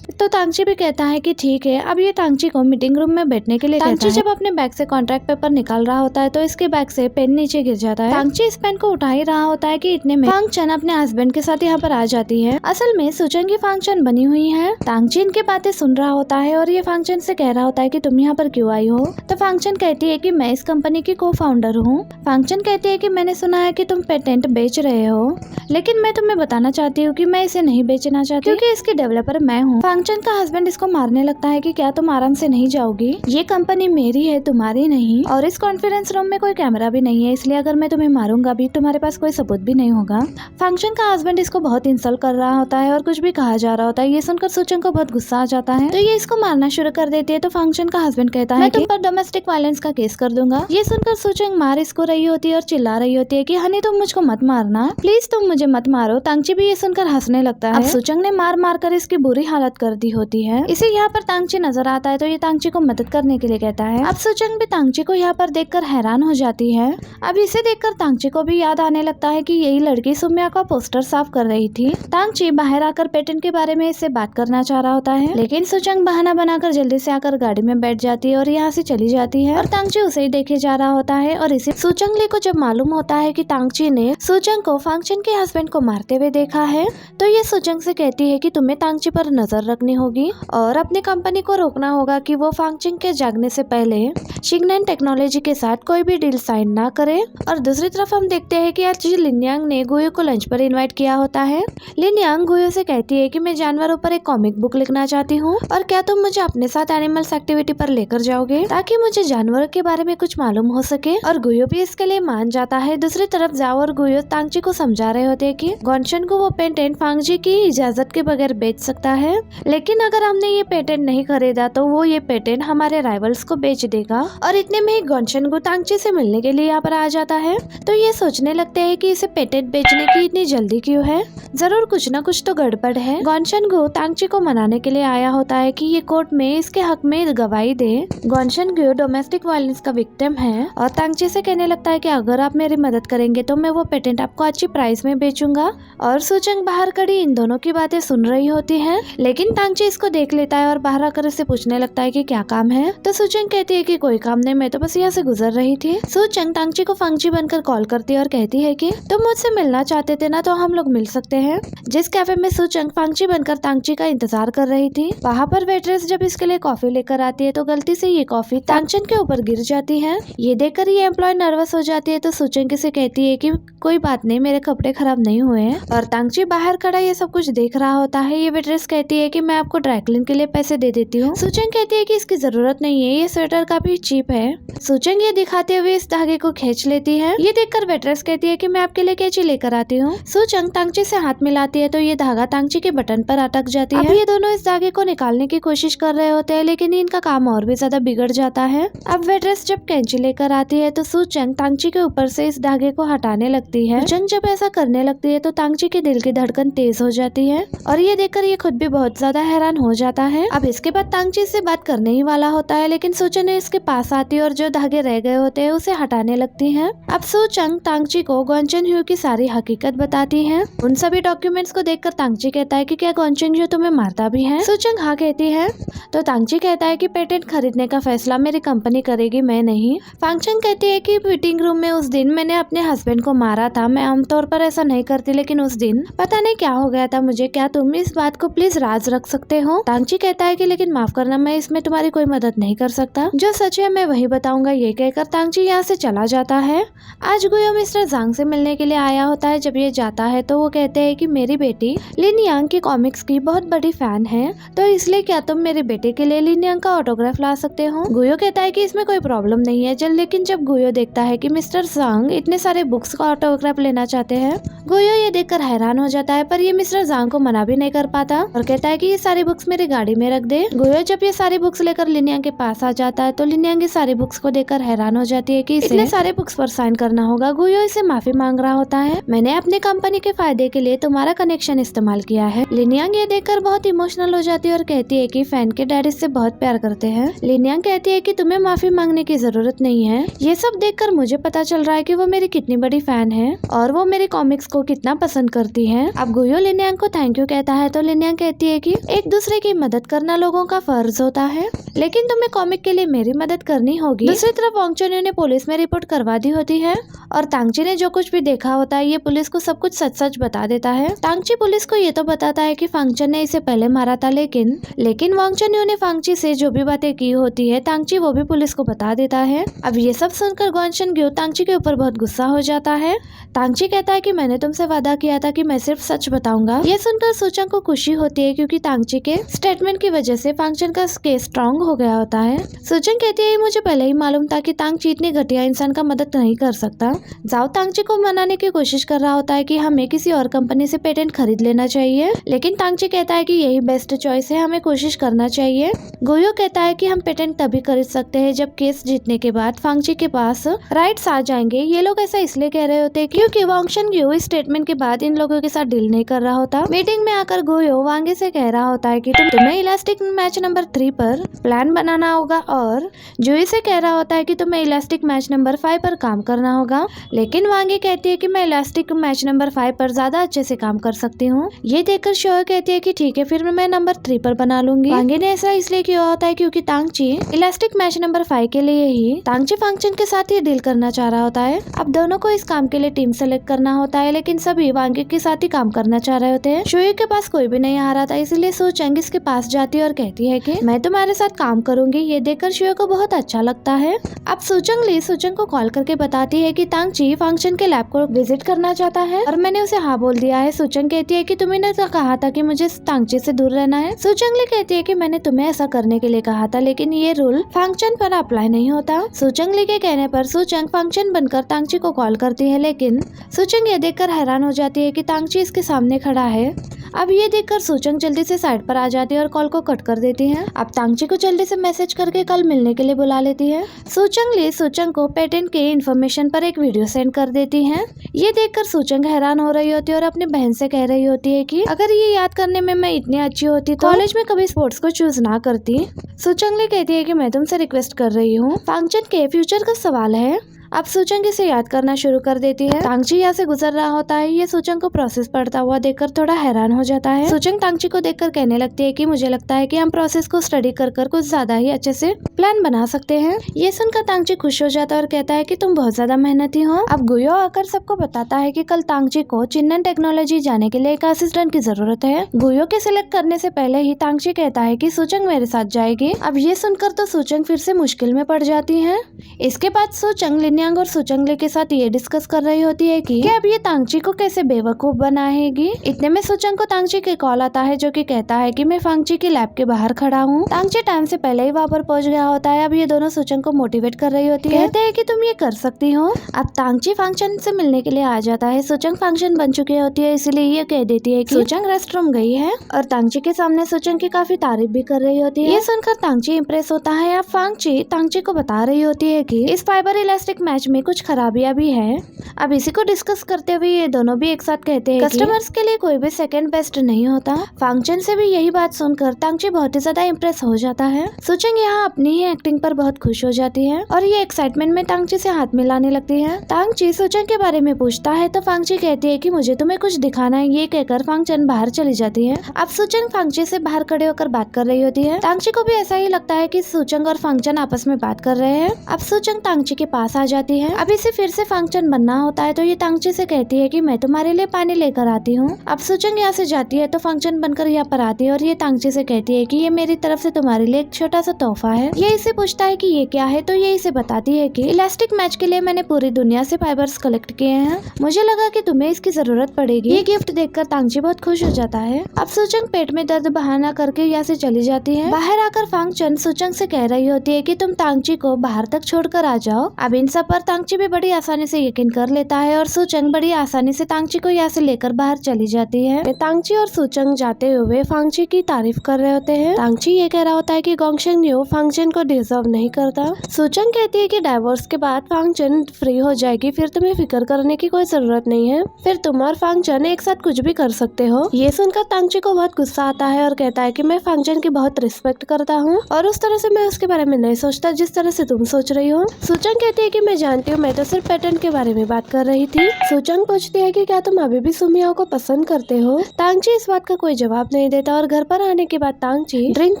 Speaker 1: तो तांगची भी कहता है कि ठीक है। अब ये तांगची को मीटिंग रूम में बैठने के लिए तांगची जब अपने बैग से कॉन्ट्रैक्ट पेपर निकाल रहा होता है तो इसके बैग से पेन नीचे गिर जाता है। तांगची इस पेन को उठा ही रहा होता है कि इतने में वांगचन अपने हस्बैंड के साथ यहाँ पर आ जाती है। असल में सुचंग की वांगचन बनी हुई है। तांगची इनके बातें सुन रहा होता है और ये वांगचन से कह रहा होता है कि तुम यहाँ पर क्यों आई हो। तो वांगचन कहती है कि मैं इस कंपनी की को फाउंडर हूँ। वांगचन कहती है कि मैंने सुना है कि तुम पेटेंट बेच रहे हो, लेकिन मैं तुम्हें बताना चाहती हूँ कि मैं इसे नहीं बेचना चाहती, क्योंकि इसकी डेवलपर मैं हूँ। वांगचन का हस्बैंड इसको मारने लगता है कि क्या तुम आराम से नहीं जाओगी, ये कंपनी मेरी है तुम्हारी नहीं, और इस कॉन्फ्रेंस रूम में कोई कैमरा भी नहीं है, इसलिए अगर मैं तुम्हें मारूंगा भी तुम्हारे पास कोई सबूत भी नहीं होगा। वांगचन का हस्बैंड इसको बहुत इंसल्ट कर रहा होता है और कुछ भी कहा जा रहा होता है। ये सुनकर सुचंग को बहुत गुस्सा आ जाता है, तो ये इसको मारना शुरू कर देती है। तो वांगचन का हस्बैंड कहता है मैं तुम पर डोमेस्टिक वायलेंस का केस कर दूंगा। ये सुनकर सुचंग मार इसको रही होती है और चिल्ला रही होती है कि हनी तुम मुझको मत मारना, प्लीज तुम मुझे मत मारो। तांगची भी ये सुनकर हंसने लगता है। अब सुचंग ने मार मार कर इसकी बुरी हालत कर दी होती है। इसे यहाँ पर तांगची नजर आता है तो ये तांगची को मदद करने के लिए कहता है। अब सुचंग भी तांगची को यहाँ पर देखकर हैरान हो जाती है। अब इसे देखकर तांगची को भी याद आने लगता है कि यही लड़की सुमिया का पोस्टर साफ कर रही थी। तांगची बाहर आकर पेटेंट के बारे में इससे बात करना चाह रहा होता है, लेकिन सुचंग बहाना बनाकर जल्दी से आकर गाड़ी में बैठ जाती है और यहाँ से चली जाती है और तांगची उसे ही देखे जा रहा होता है। और इसे सुचंग को जब मालूम होता है कि तांगची ने सुचंग को वांगचन के हस्बैंड को मारते हुए देखा है, तो ये सुचंग से कहती है कि तुम्हें तांगची पर नजर रखनी रखनी होगी और अपनी कंपनी को रोकना होगा कि वो फांगचिंग के जागने से पहले शिंगनैन टेक्नोलॉजी के साथ कोई भी डील साइन ना करे। और दूसरी तरफ हम देखते हैं कि आज लिनयांग ने गुयो को लंच पर इनवाइट किया होता है। लिनयांग गुयो से कहती है कि मैं जानवरों पर एक कॉमिक बुक लिखना चाहती हूँ और क्या तुम मुझे अपने साथ एनिमल्स एक्टिविटी पर लेकर जाओगे ताकि मुझे जानवरों के बारे में कुछ मालूम हो सके। और गुयो भी इसके लिए मान जाता है। दूसरी तरफ जाओ और गुयो तांगची को समझा रहे होते हैं कि गॉनशन को वो पेटेंट फांगजी की इजाजत के बगैर बेच सकता है, लेकिन अगर हमने ये पेटेंट नहीं खरीदा तो वो ये पेटेंट हमारे राइवल्स को बेच देगा। और इतने में ही गॉनशन को तांगची से मिलने के लिए यहाँ पर आ जाता है। तो ये सोचने लगते हैं कि इसे पेटेंट बेचने की इतनी जल्दी क्यों है, जरूर कुछ न कुछ तो गड़बड़ है। गॉनशन गो तांगची को मनाने के लिए आया होता है कि ये कोर्ट में इसके हक में गवाही दे। गॉनशन गो डोमेस्टिक वायलेंस का विक्टिम है और तांगची से कहने लगता है कि अगर आप मेरी मदद करेंगे तो मैं वो पेटेंट आपको अच्छी प्राइस में बेचूंगा। और सूचंग बाहर खड़ी इन दोनों की बातें सुन रही होती है, लेकिन तांगची इसको देख लेता है और बाहर आकर इससे पूछने लगता है कि क्या काम है। तो सूचंग कहती है कि कोई काम नहीं, मैं तो बस यहाँ से गुजर रही थी। सूचंग तांगची को फांगची बनकर कॉल करती है और कहती है कि तुम मुझसे मिलना चाहते थे ना, तो हम लोग मिल सकते हैं। जिस कैफे में सूचंग फांगची बनकर तांगची का इंतजार कर रही थी, वहाँ पर वेट्रेस जब इसके लिए कॉफी लेकर आती है तो गलती से ये कॉफी तांगचन के ऊपर गिर जाती है। ये देखकर ये एम्प्लॉय नर्वस हो जाती है। तो सूचंग से कहती है कि कोई बात नहीं, मेरे कपड़े खराब नहीं हुए हैं। और तांगची बाहर खड़ा ये सब कुछ देख रहा होता है। ये वेट्रेस कहती है कि मैं आपको ड्राई क्लीन के लिए पैसे दे देती हूँ। सूचंग कहती है कि इसकी जरूरत नहीं है, ये स्वेटर काफी चीप है। सूचंग ये दिखाते हुए इस धागे को खींच लेती है। ये देखकर वेट्रेस कहती है कि मैं आपके लिए कैंची लेकर आती हूँ। सूचंग तांगची से हाथ मिलाती है तो ये धागा तांगची के बटन पर अटक जाती है। अब ये दोनों इस धागे को निकालने की कोशिश कर रहे होते हैं, लेकिन इनका काम और भी ज्यादा बिगड़ जाता है। अब वेट्रेस जब कैंची लेकर आती है तो सूचंग तांगची के ऊपर से इस धागे को हटाने लगती है। सूचंग जब ऐसा करने लगती है तो तांगची के दिल की धड़कन तेज हो जाती है और ये देखकर ये खुद भी बहुत ज्यादा हैरान हो जाता है। अब इसके बाद तांगची से बात करने ही वाला होता है, लेकिन सूचंग इसके पास आती है और जो धागे रह गए होते हैं उसे हटाने लगती है। अब सूचंग तांगची को गॉनचन ह्यू की सारी हकीकत बताती है। उन सभी डॉक्यूमेंट्स को देखकर तांगची कहता है कि क्या गॉनचन ह्यू तुम्हें मारता भी है। सूचंग हाँ कहती है तो तांगची कहता है कि पेटेंट खरीदने का फैसला मेरी कंपनी करेगी, मैं नहीं। फांगचन कहती है कि मीटिंग रूम में उस दिन मैंने अपने हस्बैंड को मारा था। मैं आमतौर पर ऐसा नहीं करती, लेकिन उस दिन पता नहीं क्या हो गया था मुझे। क्या तुम इस बात को प्लीज राज रख सकते हो। तांगची कहता है कि लेकिन माफ करना, मैं इसमें तुम्हारी कोई मदद नहीं कर सकता। जो सच है मैं वही बताऊंगा। ये कहकर तांगची यहाँ से चला जाता है। आज गुयो मिस्टर जांग से मिलने के लिए आया होता है। जब ये जाता है तो वो कहते हैं कि मेरी बेटी लिनयांग की कॉमिक्स की बहुत बड़ी फैन है, तो इसलिए क्या तुम मेरे बेटे के लिए लिनयांग का ऑटोग्राफ ला सकते हो। गुयो कहता है कि इसमें कोई प्रॉब्लम नहीं है। लेकिन जब गुयो देखता है कि मिस्टर जांग इतने सारे बुक्स का ऑटोग्राफ लेना चाहते हैं, गुयो ये देखकर हैरान हो जाता है, पर ये मिस्टर जांग को मना भी नहीं कर पाता और कहता है कि ये सारी बुक्स मेरी गाड़ी में रख दे। गुयो जब ये सारी बुक्स लेकर लिनयांग के पास आ जाता है तो लिनयांग ये सारी बुक्स को देखकर हैरान हो जाती है कि इतने सारे बुक्स पर साइन करना होगा। गुयो इसे माफी मांग रहा होता है, मैंने अपनी कंपनी के फायदे के लिए तुम्हारा कनेक्शन इस्तेमाल किया है। लिनयांग ये देखकर बहुत इमोशनल हो जाती है और कहती है कि फैन के डैडी से बहुत प्यार करते हैं। लिनयांग कहती है कि तुम्हें माफी मांगने की जरूरत नहीं है। ये सब देखकर मुझे पता चल रहा है कि वो मेरी कितनी बड़ी फैन है और वो मेरी कॉमिक्स को कितना पसंद करती है। अब गुयो लिनयांग को थैंक यू कहता है तो लिनयांग कहती है कि एक दूसरे की मदद करना लोगों का फर्ज होता है, लेकिन तुम्हें कॉमिक के लिए मेरी मदद करनी होगी। दूसरी तरफ वांगचन ने पुलिस में रिपोर्ट करवा दी होती है और तांगची ने जो कुछ भी देखा होता है ये पुलिस को सब कुछ सच सच बता देता है। तांगची पुलिस को ये तो बताता है कि फांगचन ने इसे पहले मारा था, लेकिन वांगचन ने फांगची से जो भी बातें की होती है तांगची वो भी पुलिस को बता देता है। अब ये सब सुनकर गॉनशन ग्यो तांगची के ऊपर बहुत गुस्सा हो जाता है। तांगची कहता है कि मैंने तुमसे वादा किया था कि मैं सिर्फ सच बताऊंगा। ये सुनकर सूचंग को खुशी होती है क्योंकि तांगची के स्टेटमेंट की वजह से फांगचन का केस स्ट्रॉन्ग हो गया होता है। सूचंग कहती है मुझे पहले ही मालूम था कि तांगची इतनी घटिया इंसान का मदद नहीं कर सकता। जाओ तांगची को मनाने की कोशिश कर रहा होता है कि हमें किसी और कंपनी से पेटेंट खरीद लेना चाहिए, लेकिन तांगची कहता है कि यही बेस्ट चॉइस है, हमें कोशिश करना चाहिए। गुयो कहता है कि हम पेटेंट तभी खरीद सकते हैं जब केस जीतने के बाद फांगची के पास राइट्स आ जाएंगे। ये लोग ऐसा इसलिए कह रहे होते क्योंकि वांगशन ग्यो इस स्टेटमेंट के बाद इन लोगों के साथ डील नहीं कर रहा होता। मीटिंग में आकर गुयो वांगे से कह रहा होता है कि तुम्हें इलास्टिक मैच नंबर 3 पर प्लान बनाना होगा और जुई से कह रहा होता है कि तुम्हें इलास्टिक मैच नंबर 5 पर काम करना होगा, लेकिन वांगे कहती है कि मैं इलास्टिक मैच नंबर 5 पर ज्यादा अच्छे से काम कर सकती हूँ। ये देखकर शोर कहती है कि ठीक है फिर मैं नंबर 3 पर बना लूंगी। वांगे ने ऐसा इसलिए किया होता है क्योंकि तांगची इलास्टिक मैच नंबर 5 के लिए ही तांगची फांगचन के साथ ही डील करना चाह रहा होता है। अब दोनों को इस काम के लिए टीम सेलेक्ट करना होता है, लेकिन सभी वांगे के साथ ही काम करना चाह रहे होते हैं। शोए के पास कोई भी नहीं आ रहा था, इसीलिए सोचंग इसके पास जाती है और कहती है कि मैं तुम्हारे साथ काम करूंगी। ये देखकर शियो को बहुत अच्छा लगता है। अब सोचंग ली सोचंग को कॉल करके बताती है कि तांगची फंक्शन के लैब को विजिट करना चाहता है और मैंने उसे हाँ बोल दिया है। सोचंग कहती है कि तुमने तो कहा था कि मुझे तांगची से दूर रहना है। सोचंग ली कहती है कि मैंने तुम्हें ऐसा करने के लिए कहा था, लेकिन ये रूल फंक्शन पर अप्लाई नहीं होता। सोचंग ली के कहने पर सोचंग फंक्शन बनकर तांगची को कॉल करती है, लेकिन सोचंग ये देखकर हैरान हो जाती है कि तांगची इसके सामने खड़ा है। अब ये देखकर सोचंग जल्दी से साइड पर आ जाती है और कॉल को कट कर देती है। अब तांगची को जल्दी से मैसेज करके कल मिलने के लिए बुला लेती है। सोचंग को पेटेंट के इन्फॉर्मेशन पर एक वीडियो सेंड कर देती है। ये देखकर सोचंग हैरान हो रही होती है और अपनी बहन से कह रही होती है कि अगर ये याद करने में मैं इतनी अच्छी होती तो कॉलेज में कभी स्पोर्ट्स को चूज ना करती। सोचंग कहती है कि मैं तुमसे रिक्वेस्ट कर रही हूँ, फंक्शन के फ्यूचर का सवाल है। अब सोचंग इसे याद करना शुरू कर देती है। तांगची यहाँ से गुजर रहा होता है। ये सोचंग को प्रोसेस पढ़ता हुआ देखकर थोड़ा हैरान हो जाता है। सोचंग तांगची को देखकर कहने लगती है कि मुझे लगता है कि हम प्रोसेस को स्टडी कर कुछ ज्यादा ही अच्छे से प्लान बना सकते हैं। ये सुनकर तांगची खुश हो जाता है और कहता है कि तुम बहुत ज्यादा मेहनती हो। अब गुयो आकर सबको बताता है कि कल तांगची को चिन्नन टेक्नोलॉजी जाने के लिए एक असिस्टेंट की जरूरत है। गुयो के सिलेक्ट करने से पहले ही तांगची कहता है कि सोचंग मेरे साथ जाएगी। अब ये सुनकर तो सोचंग फिर से मुश्किल में पड़ जाती है। इसके बाद सोचंग लिन्यांग और सोचंग के साथ ये डिस्कस कर रही होती है कि अब ये तांगची को कैसे बेवकूफ बनाएगी। इतने में सोचंग को तांगची के कॉल आता है, जो कि कहता है कि मैं फंक्ची की लैब के बाहर खड़ा हूँ। तांगची टाइम से पहले ही वहाँ पर पहुँच गया होता है। अब ये दोनों सोचंग को मोटिवेट कर रही होती है, कहते हैं कि तुम ये कर सकती हो। अब तांगची फंक्शन से मिलने के लिए आ जाता है। सोचंग फंक्शन बन चुकी होती है, इसलिए ये कह देती है कि सोचंग रेस्टरूम गई है और तांगची के सामने सोचंग की काफी तारीफ भी कर रही होती है। ये सुनकर तांगची इम्प्रेस होता है। अब फंक्ची तांगची को बता रही होती है कि इस फाइबर इलास्टिक मैच में कुछ खराबियां भी है। अब इसी को डिस्कस करते हुए ये दोनों भी एक साथ कहते हैं कस्टमर्स के लिए कोई भी सेकंड बेस्ट नहीं होता। फंक्शन से भी यही बात सुनकर तांगची बहुत ही ज्यादा इम्प्रेस हो जाता है। सोचंग यहाँ अपनी ही एक्टिंग पर बहुत खुश हो जाती है और ये एक्साइटमेंट में तांगची से हाथ मिलाने लगती है। तांगची सोचंग के बारे में पूछता है तो फंक्ची कहती है कि मुझे तुम्हें कुछ दिखाना है। ये कहकर फंक्शन बाहर चली जाती है। अब सोचंग फंक्ची से बाहर खड़े होकर बात कर रही होती है। तांगची को भी ऐसा ही लगता है कि सोचंग और फंक्शन आपस में बात कर रहे हैं। अब सोचंग तांगची के पास आ जाती है। अब इसे फिर से फंक्शन बनना होता है तो ये तांगची से कहती है कि मैं तुम्हारे लिए पानी लेकर आती हूँ। अब सोचंग यहाँ से जाती है तो फंक्शन बनकर यहाँ पर आती है और ये तांगची से कहती है कि ये मेरी तरफ से तुम्हारे लिए एक छोटा सा तोहफा है। ये इसे पूछता है कि ये क्या है, तो ये इसे बताती है कि इलास्टिक मैच के लिए मैंने पूरी दुनिया से फाइबर्स कलेक्ट किए हैं। मुझे लगा कि तुम्हें इसकी जरूरत पड़ेगी। ये गिफ्ट देखकर तांगची बहुत खुश हो जाता है। अब सोचंग पेट में दर्द बहाना करके यहाँ से चली जाती है। बाहर आकर फंक्शन सोचंग से कह रही होती है कि तुम तांगची को बाहर तक छोड़कर आ जाओ। अब इन सब पर तांगची भी बड़ी आसानी से यकीन कर लेता है और सोचंग बड़ी आसानी से तांगची को यहाँ से लेकर बाहर चली जाती है। तांगची और सोचंग जाते हुए फंक्ची की तारीफ कर रहे होते हैं। तांगची ये कह रहा होता है कि गोंगशेन यू फंक्शन को डिजर्व नहीं करता। सोचंग कहती है कि डाइवोर्स के बाद फंक्शन फ्री हो जाएगी, फिर तुम्हें फिक्र करने की कोई जरूरत नहीं है, फिर तुम और फंक्शन एक साथ कुछ भी कर सकते हो। ये सुनकर तांगची को बहुत गुस्सा आता है और कहता है कि मैं फंक्शन की बहुत रिस्पेक्ट करता हूँ और उस तरह से मैं उसके बारे में नहीं सोचता जिस तरह से तुम सोच रही हो। सोचंग कहती है कि मैं जानती हूँ, मैं तो सिर्फ पेटेंट के बारे में बात कर रही थी। सोचंग पूछती है कि क्या तुम अभी भी सुमियाओ को पसंद करते हो। तांगची इस बात का कोई जवाब नहीं देता और घर पर आने के बाद तांगची ड्रिंक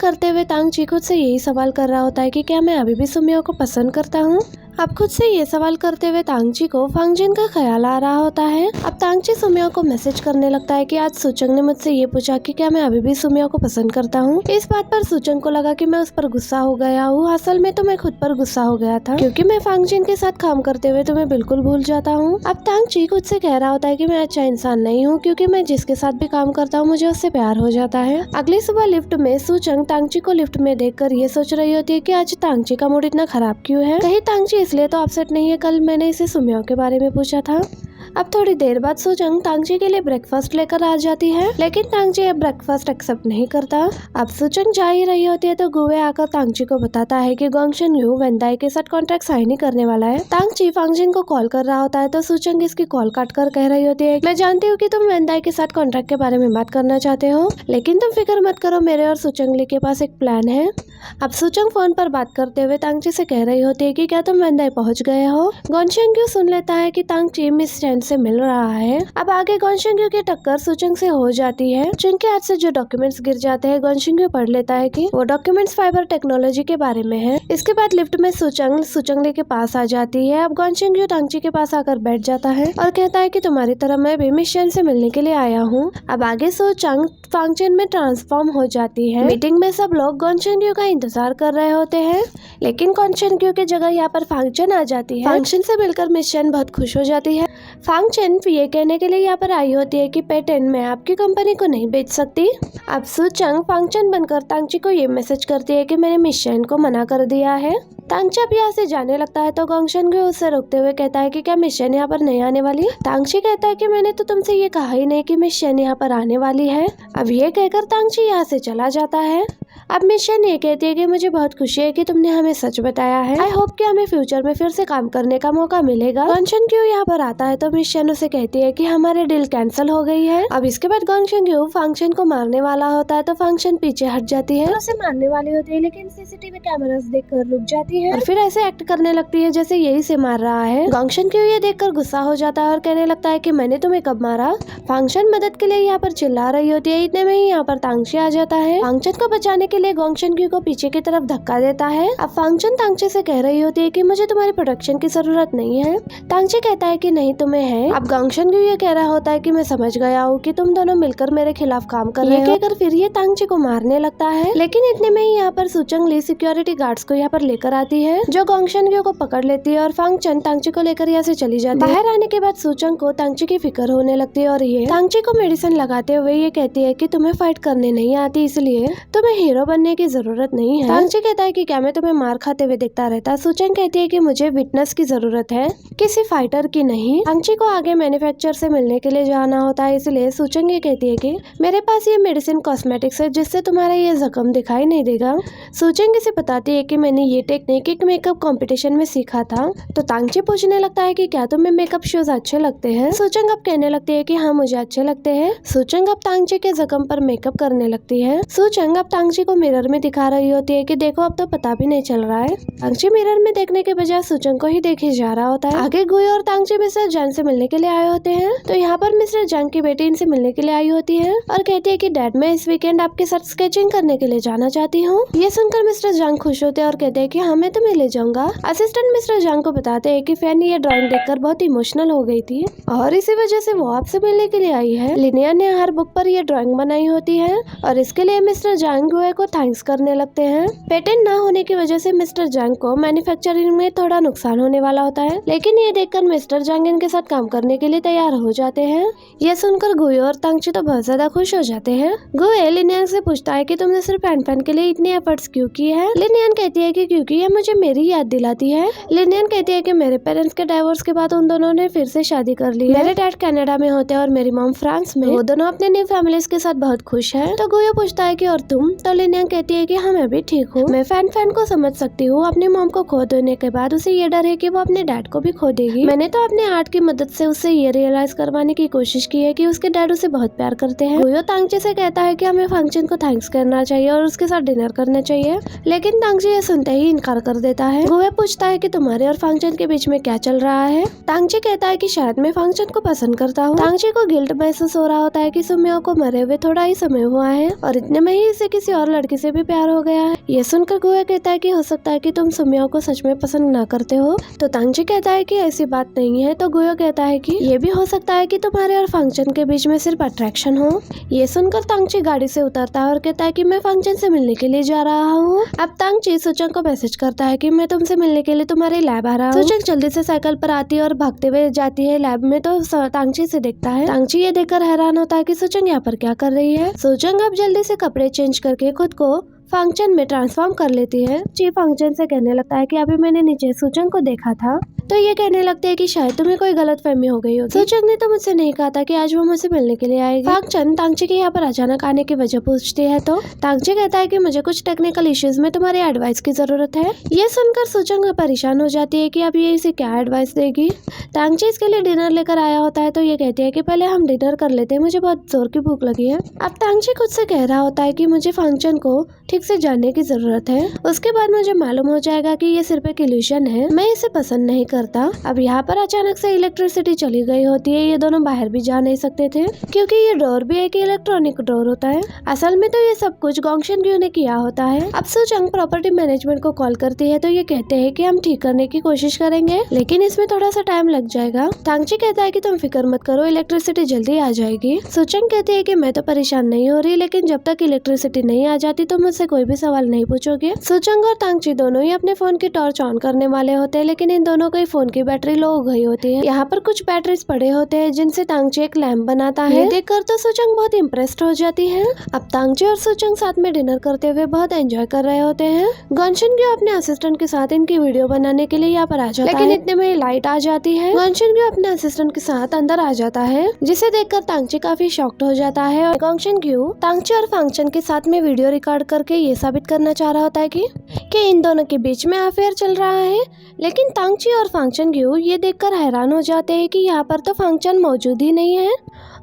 Speaker 1: करते हुए तांगची खुद से यही सवाल कर रहा होता है कि क्या मैं अभी भी सुमियाओ को पसंद करता हूँ। अब खुद से ये सवाल करते हुए तांगची को फंक्शन का ख्याल आ रहा होता है। अब तांगची सुमिया को मैसेज करने लगता है कि आज सोचंग ने मुझसे ये पूछा कि क्या मैं अभी भी सुमिया को पसंद करता हूँ। इस बात पर सोचंग को लगा कि मैं उस पर गुस्सा हो गया हूँ। असल में तो मैं खुद पर गुस्सा हो गया था क्योंकि मैं फंक्शन के साथ काम करते हुए तुम्हें बिल्कुल भूल जाता हूँ। अब तांगची खुद से कह रहा होता है कि मैं अच्छा इंसान नहीं हूँ क्योंकि मैं जिसके साथ भी काम करता हूँ मुझे उससे प्यार हो जाता है। अगली सुबह लिफ्ट में सोचंग तांगची को लिफ्ट में देखकर ये सोच रही होती है कि आज तांगची का मूड इतना खराब क्यों है। कहीं तांगची इसलिए तो अपसेट नहीं है, कल मैंने इसे सुमिया के बारे में पूछा था। अब थोड़ी देर बाद सोचंग तांगची के लिए ब्रेकफास्ट लेकर आ जाती है, लेकिन तांगची अब ब्रेकफास्ट एक्सेप्ट नहीं करता। अब सोचंग जा ही रही होती है तो गुवे आकर तांगची को बताता है कि गोंगशन यू वेंदाई के साथ कॉन्ट्रैक्ट साइन ही करने वाला है। तांगची फंक्शन को कॉल कर रहा होता है तो सोचंग इसकी कॉल काट कर कह रही होती है, मैं जानती हूँ कि तुम वेंदाई के साथ कॉन्ट्रैक्ट के बारे में बात करना चाहते हो, लेकिन तुम फिक्र मत करो, मेरे और सोचंग के पास एक प्लान है। अब सूचंग फोन पर बात करते हुए तांगची से कह रही होती है कि क्या तुम वेंदाई पहुंच गए हो। गॉनशेंग्यू सुन लेता है कि तांगची मिस चैन से मिल रहा है। अब आगे गॉनशेंग्यू की टक्कर सूचंग से हो जाती है। जिनके हाथ से जो डॉक्यूमेंट्स गिर जाते हैं, गॉनशेंग्यू पढ़ लेता है कि वो डॉक्यूमेंट्स फाइबर टेक्नोलॉजी के बारे में है। इसके बाद लिफ्ट में सूचंगली के पास आ जाती है। अब गॉनशेंग्यू तांगची के पास आकर बैठ जाता है और कहता है कि तुम्हारी तरह मैं भी मिस चैन से मिलने के लिए आया हूँ। अब आगे सूचंग फांगचेन में ट्रांसफॉर्म हो जाती है। मीटिंग में सब लोग गॉनशेंग्यू का इंतजार कर रहे होते हैं, लेकिन गॉनशेंग्यू की जगह यहाँ पर फांगचेन आ जाती है। फांगचेन से मिलकर मिस चैन बहुत खुश हो जाती है। फांगचेन ये कहने के लिए यहाँ पर आई होती है कि पेटेंट मैं आपकी कंपनी को नहीं बेच सकती। अब सूचंग फांगचेन बनकर तांगची को ये मैसेज करती है कि मैंने मिस चैन को मना कर दिया है। तांगची अब यहाँ से जाने लगता है तो गॉनशेंग्यू उससे रोकते हुए कहता है कि क्या मिस चैन यहाँ पर नहीं आने वाली। तांगची कहता है कि मैंने तो तुमसे ये कहा ही नहीं कि मिस चैन यहाँ पर आने वाली है। अब ये कहकर तांगची यहाँ से चला जाता है। अब मिस चैन ये कहती है कि मुझे बहुत खुशी है कि तुमने हमें सच बताया है। आई होप कि हमें फ्यूचर में फिर से काम करने का मौका मिलेगा। गॉनशेंग्यू यहाँ पर आता है तो मिस चैन उसे कहती है कि हमारे डील कैंसिल हो गई है। अब इसके बाद गॉनशेंग्यू फांगचेन को मारने वाला होता है तो फांगचेन पीछे हट जाती है, उसे मारने वाली होती है, लेकिन सीसीटीवी कैमरास देखकर रुक जाती है और फिर ऐसे एक्ट करने लगती है जैसे यही से मार रहा है। गॉनशेंग्यू ये देखकर गुस्सा हो जाता है और कहने लगता है कि मैंने तुम्हें कब मारा। फांगचेन मदद के लिए यहाँ पर चिल्ला रही होती है। इतने में ही यहाँ पर तांगची आ जाता है। फांगचेन को बचाने के लिए गॉनशेंग्यू को पीछे की तरफ धक्का देता है। अब फांगचेन तांगची से कह रही होती है कि मुझे तुम्हारी प्रोटेक्शन की जरूरत नहीं है। तांगची कहता है कि नहीं तुम्हें है। अब गॉनशेंग्यू ये कह रहा होता है कि मैं समझ गया हूँ कि तुम दोनों मिलकर मेरे खिलाफ काम कर रहे हो। कहकर फिर ये तांगची को मारने लगता है, लेकिन इतने में ही यहाँ पर सूचंगली सिक्योरिटी गार्ड्स को यहाँ पर लेकर आती है, जो गॉनशेंग्यू को पकड़ लेती है और फांगचेन तांगची को लेकर यहाँ से चली जाती है। बाहर आने के बाद सूचंग को तांगची की फिक्र होने लगती है और ये तांगची को मेडिसिन लगाते हुए ये कहती है कि तुम्हें फाइट करने नहीं आती, इसलिए तुम्हें हीरो बनने की जरूरत नहीं है। तांगची कहता है कि क्या मैं तुम्हें मार खाते हुए देखता रहता। सूचंग कहती है कि मुझे विटनेस की जरूरत है, किसी फाइटर की नहीं। तांगची को आगे मैन्युफैक्चरर से मिलने के लिए जाना होता है, इसलिए सूचंग ये कहती है कि मेरे पास ये मेडिसिन कॉस्मेटिक्स है जिससे तुम्हारा ये जख्म दिखाई नहीं देगा। सूचंग इसे बताती है कि मैंने ये टेक्निक एक मेकअप कंपटीशन में सीखा था। तो तांगची पूछने लगता है कि क्या तुम्हें मेकअप शोज अच्छे लगते हैं। सूचंग अब कहने लगती है कि हाँ मुझे अच्छे लगते हैं। सूचंग अब तांगची के जख्म पर मेकअप करने लगती है। सूचंग अब तांगची को मिरर में दिखा रही होती है कि देखो अब तो पता भी नहीं चल रहा है। तांगची मिरर में देखने के बजाय सूचंग को ही देखे जा रहा होता है। आगे गुई और तांगची मिस्टर जंग से मिलने के लिए आए होते हैं, तो यहाँ पर मिस्टर जंग की बेटी इनसे मिलने के लिए आई होती है और कहती है कि डैड मैं इस वीकेंड आपके साथ स्केचिंग करने के लिए जाना चाहती हूँ। ये सुनकर मिस्टर जंग खुश होते हैं और कहते हैं कि हाँ मैं तुम्हें ले जाऊंगा। असिस्टेंट मिस्टर जंग को बताते हैं कि फैनी ये ड्राइंग देखकर बहुत इमोशनल हो गई थी और इसी वजह से वो आपसे मिलने के लिए आई है। लिनिया ने हर बुक पर ये ड्राइंग बनाई होती है और इसके लिए मिस्टर जंग गुए को थैंक्स करने लगते हैं। पेटेंट न होने की वजह से मिस्टर जंग को मैन्युफैक्चरिंग में थोड़ा नुकसान होने वाला होता है, लेकिन ये देखकर मिस्टर जंग इनके साथ काम करने के लिए तैयार हो जाते हैं। ये सुनकर गुए और तांगची तो बहुत ज्यादा खुश हो जाते हैं। गुए लिनियन से पूछता है कि तुमने सिर्फ फैन के लिए इतनी एफर्ट्स क्यों की है। लिनियन कहती है कि क्योंकि ये मुझे मेरी याद दिलाती है। लिनियन कहती है कि मेरे पेरेंट्स के डाइवोर्स के बाद उन दोनों ने फिर से शादी कर ली है। मेरे डैड कनाडा में होते हैं और मेरी मॉम फ्रांस में। वो दोनों अपने न्यू फैमिलीज के साथ बहुत खुश है। तो गुए पूछता है कि और तुम। तो लिनियन कहती है कि हाँ मैं भी ठीक हूँ। मैं फैन को समझ सकती हूँ। अपनी मॉम को खो देने के बाद उसे ये डर है कि वो अपने डैड को भी खो देगी। मैंने तो अपने आर्ट की मदद से उसे ये रियलाइज करवाने की कोशिश की है कि उसके डैड उसे बहुत प्यार करते हैं। गुयो तांगची से कहता है कि हमें फंक्शन को थैंक्स करना चाहिए और उसके साथ डिनर करना चाहिए, लेकिन तांगची ये सुनते ही इनकार कर देता है। गुए पूछता है कि तुम्हारे और फंक्शन के बीच में क्या चल रहा है। तांगची कहता है कि शायद मैं फंक्शन को पसंद करता हूँ। तांगची को गिल्ट महसूस हो रहा होता है कि सुमियो को मरे हुए थोड़ा ही समय हुआ है और इतने में ही इसे किसी और लड़की से भी प्यार हो गया है। ये सुनकर गुए कहता है कि हो सकता है कि तुम सुमियो को सच में पसंद न करते हो। तो तांगची कहता है कि ऐसी बात नहीं है। तो गुयो कहता है कि ये भी हो सकता है कि तुम्हारे और फंक्शन के बीच में सिर्फ अट्रैक्शन हो। ये सुनकर तांगची गाड़ी से उतरता है और कहता है कि मैं फंक्शन से मिलने के लिए जा रहा हूँ। अब तांगची सूचंग को मैसेज करता है कि मैं तुमसे मिलने के लिए तुम्हारे लैब आ रहा हूँ। सूचंग जल्दी से साइकिल पर आती है और भागते हुए जाती है लैब में, तो तांगची से देखता है। तांगची ये देखकर हैरान होता है कि सूचंग यहाँ पर क्या कर रही है। सूचंग अब जल्दी से कपड़े चेंज करके खुद को फंक्शन में ट्रांसफॉर्म कर लेती है। ची फंक्शन से कहने लगता है कि अभी मैंने नीचे सूचंग को देखा था
Speaker 2: तो ये कहने लगते हैं कि शायद तुम्हें कोई गलतफहमी हो गई होगी। सूचंग ने तो मुझसे नहीं कहा था कि आज वो मुझसे मिलने के लिए आएगी। फांगचन तांगची के यहाँ पर अचानक आने की वजह पूछती है तो तांगची कहता है कि मुझे कुछ टेक्निकल इश्यूज में तुम्हारी एडवाइस की जरूरत है। ये सुनकर सूचंग परेशान हो जाती है कि अब ये इसे क्या एडवाइस देगी। तांगची इसके लिए डिनर लेकर आया होता है तो ये कहती है कि पहले हम डिनर कर लेते हैं, मुझे बहुत जोर की भूख लगी है। अब तांगची खुद से कह रहा होता है कि मुझे फांगचन को ठीक से जानने की जरूरत है, उसके बाद मुझे मालूम हो जाएगा कि ये सिर्फ एक इल्यूशन है, मैं इसे पसंद नहीं करता। अब यहाँ पर अचानक से इलेक्ट्रिसिटी चली गई होती है। ये दोनों बाहर भी जा नहीं सकते थे क्योंकि ये डोर भी एक इलेक्ट्रॉनिक डोर होता है। असल में तो ये सब कुछ गोंगशन ग्यू ने किया होता है। अब सूचंग प्रॉपर्टी मैनेजमेंट को कॉल करती है तो ये कहते हैं कि हम ठीक करने की कोशिश करेंगे लेकिन इसमें थोड़ा सा टाइम लग जाएगा। तांगची कहता है कि तुम फिक्र मत करो, इलेक्ट्रिसिटी जल्दी आ जाएगी। सूचंग कहती है कि मैं तो परेशान नहीं हो रही, लेकिन जब तक इलेक्ट्रिसिटी नहीं आ जाती तो मुझसे कोई भी सवाल नहीं पूछोगे। सूचंग और तांगची दोनों ही अपने फोन की टॉर्च ऑन करने वाले होते हैं लेकिन इन दोनों के फोन की बैटरी लो हो गई होती है। यहाँ पर कुछ बैटरीज पड़े होते हैं जिनसे तांगची एक लैंप बनाता है। देखकर तो सूचंग बहुत इम्प्रेस्ड हो जाती है। अब तांगची और सूचंग साथ में डिनर करते हुए बहुत एंजॉय कर रहे होते हैं। गोंगशन ग्यू अपने असिस्टेंट के साथ इनकी वीडियो बनाने के लिए यहाँ पर आ जाता है, लेकिन इतने में लाइट आ जाती है। गोंगशन ग्यू अपने असिस्टेंट के साथ अंदर आ जाता है जिसे देखकर तांगची काफी शॉक्ड हो जाता है और गोंगशन ग्यू तांगची और फांगचन के साथ में वीडियो रिकॉर्ड करके ये साबित करना चाह रहा होता है कि इन दोनों के बीच में अफेयर चल रहा है। लेकिन तांगची और फांगचन ग्यू ये देखकर हैरान हो जाते हैं कि यहाँ पर तो फांगचन मौजूद ही नहीं है